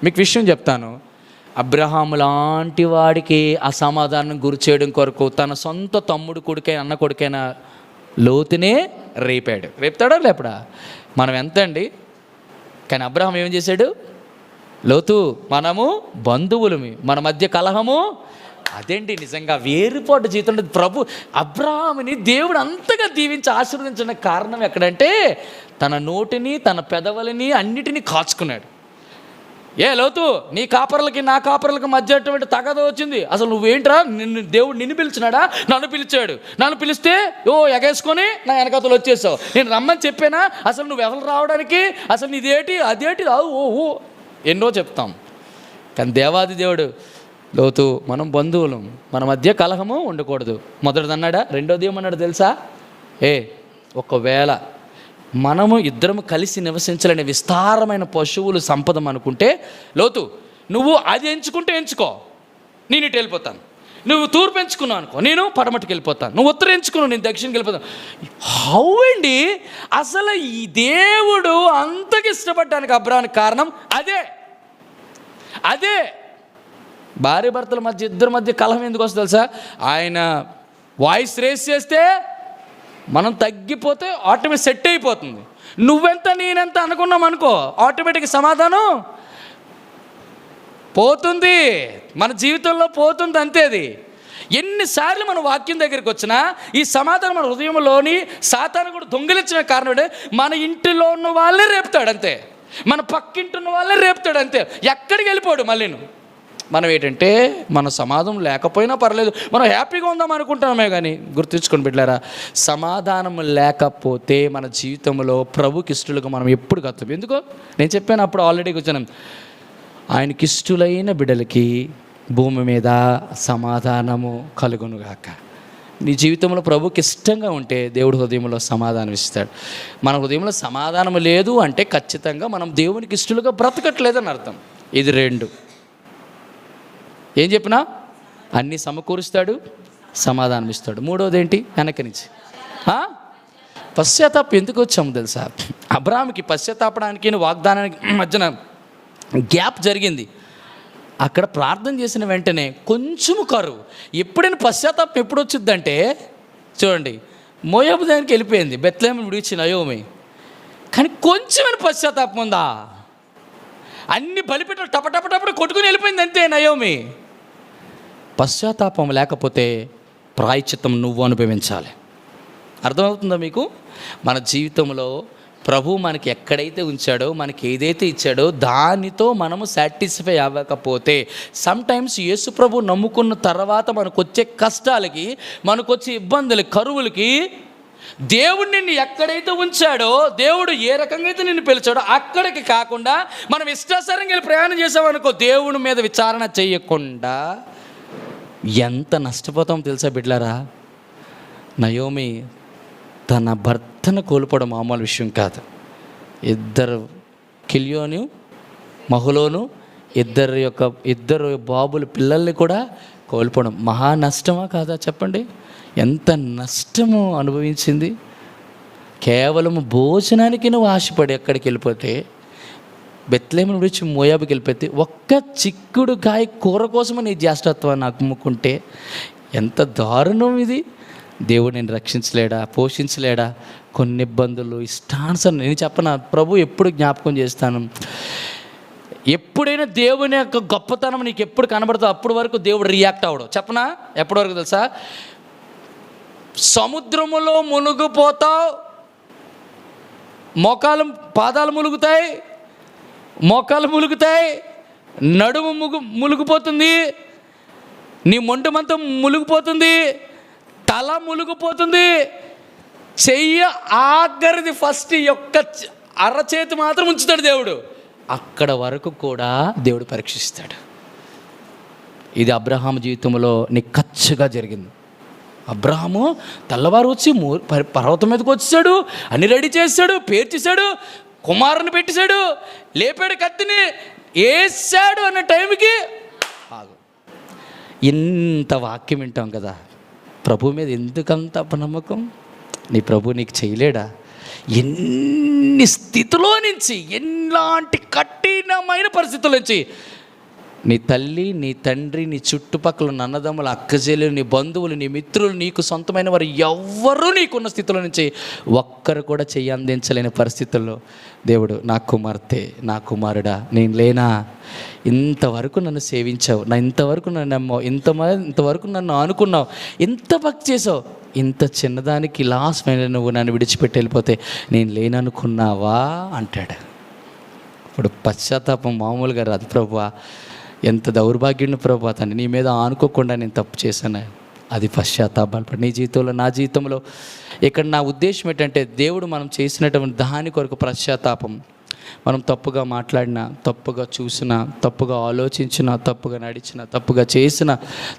మీకు విషయం చెప్తాను, అబ్రహాము లాంటి వాడికి అసమాధానం గురి చేయడం కొరకు తన సొంత తమ్ముడు కొడుకైనా అన్న కొడుకైనా లోతునే రేపుతాడా లేపడా? మనం ఎంత అండి, కానీ అబ్రహాం ఏం చేశాడు? లోతు మనము బంధువులమి, మన మధ్య కలహము అదేంటి నిజంగా వేరుపాటు జీవితం. ప్రభు అబ్రహాముని దేవుడు అంతగా దీవించి ఆశీర్వదించిన కారణం ఎక్కడంటే తన నోటిని తన పెదవులని అన్నిటినీ కాచుకున్నాడు. లోతు నీ కాపర్లకి నా కాపర్లకి మధ్య అటువంటి తగద వచ్చింది, అసలు నువ్వేంట్రా, దేవుడు నిన్ను పిలిచినాడా? నన్ను పిలిచాడు, నన్ను పిలిస్తే ఎగేసుకొని నా వెనకతలు వచ్చేసావు, నేను రమ్మని చెప్పానా? అసలు నువ్వు ఎవరు రావడానికి, అసలు నీదేటి అదేటి ఎన్నో చెప్తాం. కానీ దేవాది దేవుడు లోతు మనం బంధువులం, మన మధ్య కలహము ఉండకూడదు మొదటిది అన్నాడా. రెండోది ఏమన్నాడు తెలుసా? ఒకవేళ మనము ఇద్దరము కలిసి నివసించాలనే విస్తారమైన పశువులు సంపద అనుకుంటే, లోతు నువ్వు అది ఎంచుకుంటే ఎంచుకో, నేను ఇటు వెళ్ళిపోతాను. నువ్వు తూర్పు ఎంచుకున్నావు అనుకో, నేను పడమటికి వెళ్ళిపోతాను. నువ్వు ఉత్తరం ఎంచుకున్నావు, నేను దక్షిణకి వెళ్ళిపోతాను. హౌ అండి అసలు ఈ దేవుడు అంతగా ఇష్టపడ్డానికి అబ్రాహానికి కారణం అదే భార్య భర్తల మధ్య ఇద్దరి మధ్య కలహం ఎందుకు వస్తుంది తెలుసా? ఆయన వాయిస్ రేస్ చేస్తే మనం తగ్గిపోతే ఆటోమేటిక్ సెట్ అయిపోతుంది. నువ్వెంత నేనెంత అనుకున్నాం అనుకో, ఆటోమేటిక్ సమాధానం పోతుంది, మన జీవితంలో పోతుంది, అంతే. అది ఎన్నిసార్లు మన వాక్యం దగ్గరికి వచ్చినా ఈ సమాధానం మన హృదయంలోని సాతాను కూడా దొంగిలించిన కారణం మన ఇంటిలో ఉన్న వాళ్ళే రేపుతాడు అంతే, మన పక్కింటి ఉన్న వాళ్ళే రేపుతాడు అంతే. ఎక్కడికి వెళ్ళిపోడు మళ్ళీ. మనం ఏంటంటే మన సమాధానం లేకపోయినా పర్లేదు, మనం హ్యాపీగా ఉందాం అనుకుంటున్నామే. కానీ గుర్తుంచుకొని బిడ్డలారా, సమాధానం లేకపోతే మన జీవితంలో ప్రభుకి ఇష్టలుగా మనం ఎప్పుడు కర్తవ్యం. ఎందుకో నేను చెప్పాను అప్పుడు ఆల్రెడీ కూర్చున్నాం, ఆయనకి ఇష్టలైన బిడ్డలకి భూమి మీద సమాధానము కలుగునుగాక. నీ జీవితంలో ప్రభుకి ఇష్టంగా ఉంటే దేవుడు హృదయంలో సమాధానం ఇస్తాడు. మన హృదయంలో సమాధానం లేదు అంటే ఖచ్చితంగా మనం దేవునికి ఇష్టలుగా బ్రతకట్లేదని అర్థం. ఇది రెండు. ఏం చెప్పినా అన్నీ సమకూరుస్తాడు, సమాధానం ఇస్తాడు. మూడోది ఏంటి? వెనక నుంచి పశ్చాత్తాపం ఎందుకు వచ్చాము తెలుసా? అబ్రాహాముకి పశ్చాత్తాపడానికి వాగ్దానానికి మధ్యన గ్యాప్ జరిగింది. అక్కడ ప్రార్థన చేసిన వెంటనే కొంచెము కరువు. ఎప్పుడైనా పశ్చాత్తాపం ఎప్పుడు వచ్చిందంటే చూడండి, మోయాబు దానికి వెళ్ళిపోయింది, బెత్లెహేము విడిచి నయోమి. కానీ కొంచెమైన పశ్చాత్తాపం ఉందా? అన్ని బలిపెట్టలు టపటపటపట కొట్టుకుని వెళ్ళిపోయింది అంతే నయోమి. పశ్చాత్తాపం లేకపోతే ప్రాయశ్చిత్తం నువ్వు అనుభవించాలి. అర్థమవుతుందా మీకు? మన జీవితంలో ప్రభు మనకి ఎక్కడైతే ఉంచాడో, మనకి ఏదైతే ఇచ్చాడో దానితో మనము సాటిస్ఫై అవ్వకపోతే, సమ్టైమ్స్ యేసు ప్రభు నమ్ముకున్న తర్వాత మనకు వచ్చే కష్టాలకి, మనకు వచ్చే ఇబ్బందులకి, కరువులకి దేవుడు నిన్ను ఎక్కడైతే ఉంచాడో, దేవుడు ఏ రకంగా అయితే నిన్ను పిలిచాడో అక్కడికి కాకుండా మనం ఇష్టాసారంగా వెళ్ళి ప్రయాణం చేసామనుకో, దేవుడి మీద విచారణ చేయకుండా ఎంత నష్టపోతామో తెలుసా బిడ్డలారా? నయోమి తన భర్తను కోల్పోవడం మామూలు విషయం కాదు. కిల్యోను మహులోను ఇద్దరు బాబులు పిల్లల్ని కూడా కోల్పోవడం మహా నష్టమా కాదా చెప్పండి? ఎంత నష్టము అనుభవించింది. కేవలం భోజనానికి నువ్వు ఆశపడి ఎక్కడికి వెళ్ళిపోతే, బెత్లెహేమును విడిచి మోయాబుకి వెళ్ళిపోతే, ఒక్క చిక్కుడు కాయ కూర కోసం నీ జ్యేష్ఠత్వాన్ని అమ్ముకుంటే ఎంత దారుణం ఇది. దేవుడు నేను రక్షించలేడా, పోషించలేడా? కొన్ని ఇబ్బందులు ఇష్టానుసారం నేను చెప్పనా, ప్రభు ఎప్పుడు జ్ఞాపకం చేస్తాను, ఎప్పుడైనా దేవుని యొక్క గొప్పతనం నీకు ఎప్పుడు కనబడుతుందో అప్పటి వరకు దేవుడు రియాక్ట్ అవ్వడు. చెప్పనా ఎప్పటి వరకు తెలుసా? సముద్రములో మునిగిపోతావు, పాదాలు ములుగుతాయి, నడుము మునిగిపోతుంది, నీ మొండమంతా మునిగిపోతుంది, తల మునిగిపోతుంది, చెయ్యి ఆఖరిది ఫస్ట్ యొక్క అరచేతి మాత్రం ఉంచుతాడు దేవుడు. అక్కడ వరకు కూడా దేవుడు పరీక్షిస్తాడు. ఇది అబ్రహాము జీవితంలో నిక్కచ్చిగా జరిగింది. అబ్రహాము తెల్లవారు వచ్చి పర్వతం మీదకి వచ్చాడు, అన్ని రెడీ చేశాడు, పేర్చేశాడు, కుమారుని పెట్టేశాడు, లేపాడు, కత్తిని వేసాడు అన్న టైంకి ఇంత వాక్యం వింటాం కదా, ప్రభు మీద ఎందుకంత అపనమ్మకం? నీ ప్రభు నీకు చేయలేడా? ఎన్ని స్థితిలో నుంచి, ఎలాంటి కఠినమైన పరిస్థితుల నుంచి నీ తల్లి, నీ తండ్రి, నీ చుట్టుపక్కల ఉన్న అన్నదమ్ములు, అక్కజేలు, నీ బంధువులు, నీ మిత్రులు, నీకు సొంతమైన వారు ఎవ్వరూ నీకున్న స్థితిలో నుంచి ఒక్కరు కూడా చెయ్యి అందించలేని పరిస్థితుల్లో దేవుడు, నా కుమార్తె, నా కుమారుడా, నేను లేనా? ఇంతవరకు నన్ను సేవించావు, ఇంతవరకు నన్ను నమ్మావు, ఇంతవరకు నన్ను అనుకున్నావు, ఇంత భక్తి చేసావు, ఇంత చిన్నదానికి లాస్ట్ ఫైనల్ నువ్వు నన్ను విడిచిపెట్టి వెళ్ళిపోతే నేను లేననుకున్నావా అంటాడు. ఇప్పుడు పశ్చాత్తాపం మామూలుగా రాదు. ప్రభువా, ఎంత దౌర్భాగ్యుడిని ప్రభు, తండ్రి, నీ మీద ఆనుకోకుండా నేను తప్పు చేశాను. అది పశ్చాత్తాపాలు నీ జీవితంలో, నా జీవితంలో. ఇక్కడ నా ఉద్దేశం ఏంటంటే, దేవుడు మనం చేసినటువంటి దాని కొరకు పశ్చాత్తాపం మనం తప్పుగా మాట్లాడినా, తప్పుగా చూసినా, తప్పుగా ఆలోచించినా, తప్పుగా నడిచినా, తప్పుగా చేసినా,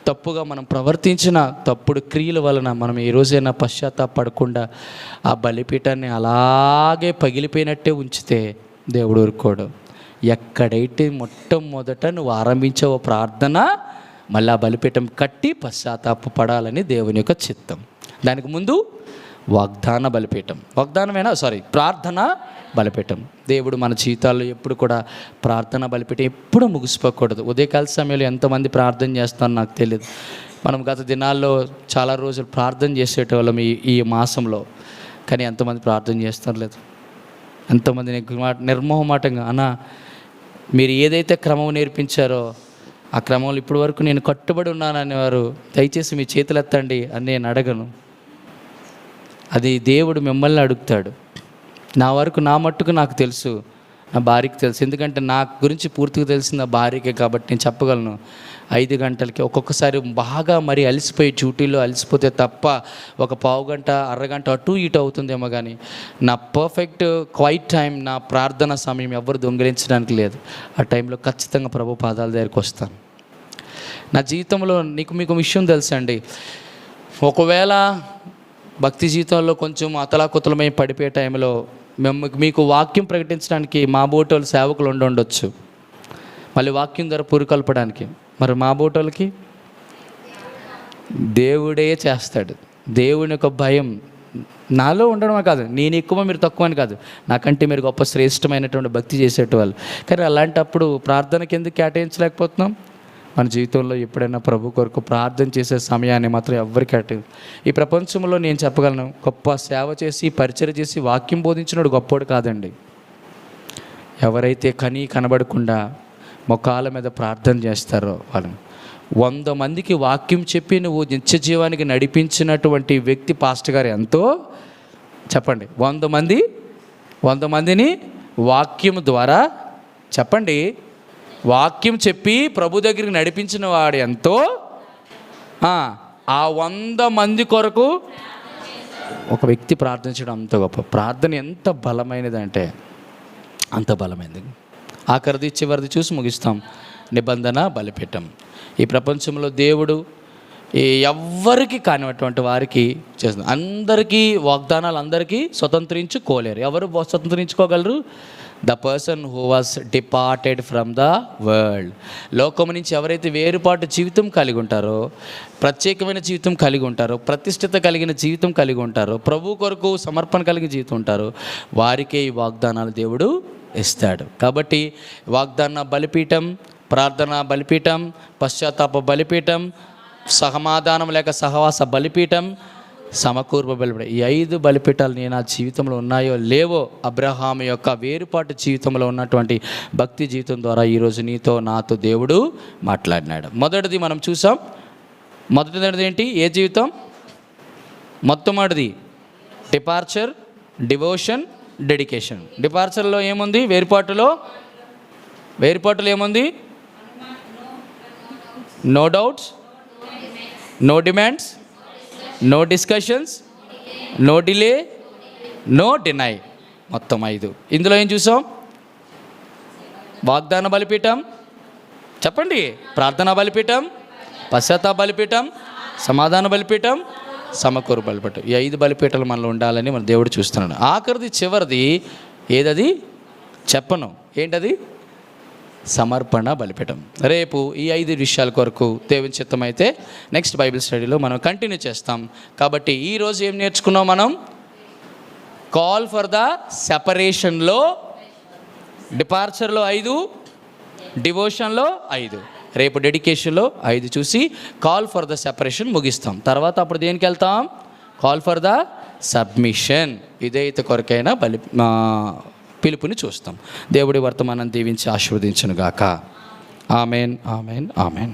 తప్పుగా మనం ప్రవర్తించిన తప్పుడు క్రియల వలన మనం ఏ రోజైనా పశ్చాత్తాపడకుండా ఆ బలిపీఠాన్ని అలాగే పగిలిపోయినట్టే ఉంచితే దేవుడు ఊరుకోడు. ఎక్కడైతే మొట్టమొదట నువ్వు ఆరంభించావో ప్రార్థన, మళ్ళీ ఆ బలిపీఠం కట్టి పశ్చాత్తాపడాలని దేవుని యొక్క చిత్తం. దానికి ముందు వాగ్దాన బలిపీఠం, ప్రార్థన బలిపీఠం. దేవుడు మన జీవితాల్లో ఎప్పుడు కూడా ప్రార్థన బలిపీఠం ఎప్పుడు ముగిసిపోకూడదు. ఉదయకాల సమయంలో ఎంతమంది ప్రార్థన చేస్తారో నాకు తెలియదు. మనం గత దినాల్లో చాలా రోజులు ప్రార్థన చేసేటోళ్ళం ఈ మాసంలో, కానీ ఎంతమంది ప్రార్థన చేస్తారు లేదు. ఎంతమంది నిర్మోహమాటంగా, అన్న మీరు ఏదైతే క్రమం నేర్పించారో ఆ క్రమంలో ఇప్పటి వరకు నేను కట్టుబడి ఉన్నాననేవారు దయచేసి మీ చేతులు ఎత్తండి అని నేను అడగను. అది దేవుడు మిమ్మల్ని అడుగుతాడు. నా వరకు, నా మట్టుకు నాకు తెలుసు, నా భార్యకి తెలుసు. ఎందుకంటే నా గురించి పూర్తిగా తెలిసింది నా భార్యకే, కాబట్టి నేను చెప్పగలను. 5 గంటలకి ఒక్కొక్కసారి బాగా మరి అలసిపోయి డ్యూటీలో అలసిపోతే తప్ప ఒక పావు గంట, అరగంట అటు ఇటు అవుతుందేమో, కానీ నా పర్ఫెక్ట్ క్వైట్ టైం, నా ప్రార్థన సమయం ఎవరు దొంగిలించడానికి లేదు. ఆ టైంలో ఖచ్చితంగా ప్రభు పాదాల దగ్గరికి వస్తాను. నా జీవితంలో మీకు విషయం తెలుసండి, ఒకవేళ భక్తి జీవితంలో కొంచెం అతలాకుతలమై పడిపోయే టైంలో మీకు వాక్యం ప్రకటించడానికి మా బోటోళ్ళు సేవకులు ఉండొచ్చు, మళ్ళీ వాక్యం ద్వారా పురికొల్పడానికి. మరి మా బోటోళ్ళకి దేవుడే చేస్తాడు. దేవుని యొక్క భయం నాలో ఉండడమే కాదు, నేను ఎక్కువ మీరు తక్కువ అని కాదు, నాకంటే మీరు గొప్ప శ్రేష్టమైనటువంటి భక్తి చేసేటవాళ్ళు. కానీ అలాంటప్పుడు ప్రార్థనకి ఎందుకు కేటాయించలేకపోతున్నాం? మన జీవితంలో ఎప్పుడైనా ప్రభు కొరకు ప్రార్థన చేసే సమయాన్ని మాత్రం ఎవరికి కేటాయి. ఈ ప్రపంచంలో నేను చెప్పగలను, గొప్ప సేవ చేసి పరిచయం చేసి వాక్యం బోధించినోడు గొప్పోడు కాదండి. ఎవరైతే కనబడకుండా మొకాల మీద ప్రార్థన చేస్తారో వాళ్ళని. 100 మందికి వాక్యం చెప్పి నువ్వు నిత్య జీవానికి నడిపించినటువంటి వ్యక్తి పాస్టర్ గారు ఎంతో చెప్పండి. 100 మందిని వాక్యం ద్వారా చెప్పండి, వాక్యం చెప్పి ప్రభు దగ్గరికి నడిపించిన వాడు ఎంతో. ఆ 100 మంది కొరకు ఒక వ్యక్తి ప్రార్థించడం అంత గొప్ప. ప్రార్థన ఎంత బలమైనదంటే అంత బలమైనది. ఆఖరిది చివరిది చూసి ముగిస్తాం. నిబంధన బలిపీఠం. ఈ ప్రపంచంలో దేవుడు ఎవ్వరికి కానిటువంటి వారికి చేస్తుంది. అందరికీ వాగ్దానాలు అందరికీ స్వతంత్రించుకోలేరు. ఎవరు స్వతంత్రించుకోగలరు? The person who was departed from the world. లోకం నుంచి ఎవరైతే వేరుపాటు జీవితం కలిగి ఉంటారో, ప్రత్యేకమైన జీవితం కలిగి ఉంటారో, ప్రతిష్ఠిత కలిగిన జీవితం కలిగి ఉంటారో, ప్రభు కొరకు సమర్పణ కలిగిన జీవితం ఉంటారో, వారికే ఈ వాగ్దానాలు దేవుడు ఇస్తాడు. కాబట్టి వాగ్దాన బలిపీఠం, ప్రార్థన బలిపీఠం, పశ్చాత్తాప బలిపీఠం, సమాధానం లేక సహవాస బలిపీఠం, సమకూర్ప బలిపీఠం. ఈ 5 బలిపీఠాలు నేను నా జీవితంలో ఉన్నాయో లేవో, అబ్రహాము యొక్క వేరుపాటు జీవితంలో ఉన్నటువంటి భక్తి జీవితం ద్వారా ఈరోజు నీతో నాతో దేవుడు మాట్లాడినాడు. మొదటిది మనం చూసాం. మొదటిది ఏంటి? ఏ జీవితం? మొట్టమొదటిది డిపార్చర్, డివోషన్, డెడికేషన్. డిపార్చర్లో ఏముంది? వేరుపాటులో ఏముంది? No doubts, no demands, no discussions, no delay, no deny. మొత్తం 5. ఇందులో ఏం చూసాం? వాగ్దాన బలిపీఠం చెప్పండి, ప్రార్థనా బలిపీఠం, పశ్చాత్తాప బలిపీఠం, సమాధాన బలిపీఠం, సమకూరు బలిపీఠం. ఈ 5 బలిపీఠాలు మనలో ఉండాలని మన దేవుడు చూస్తున్నాడు. ఆఖరిది చివరిది ఏదది చెప్పను. ఏంటది? సమర్పణ బలిపీఠం. రేపు ఈ 5 విషయాల కొరకు దేవుని చిత్తం అయితే నెక్స్ట్ బైబిల్ స్టడీలో మనం కంటిన్యూ చేస్తాం. కాబట్టి ఈరోజు ఏం నేర్చుకున్నాం మనం? కాల్ ఫర్ ద సెపరేషన్లో, డిపార్చర్లో 5, డివోషన్లో 5, రేపు డెడికేషన్లో 5 చూసి కాల్ ఫర్ ద సెపరేషన్ ముగిస్తాం. తర్వాత అప్పుడు దేనికి వెళ్తాం? కాల్ ఫర్ ద సబ్మిషన్, విధేయత కొరకైన పిలుపుని చూస్తాం. దేవుడి వర్తమానం దీవించి ఆశీర్వదించును గాక. Amen, amen, amen.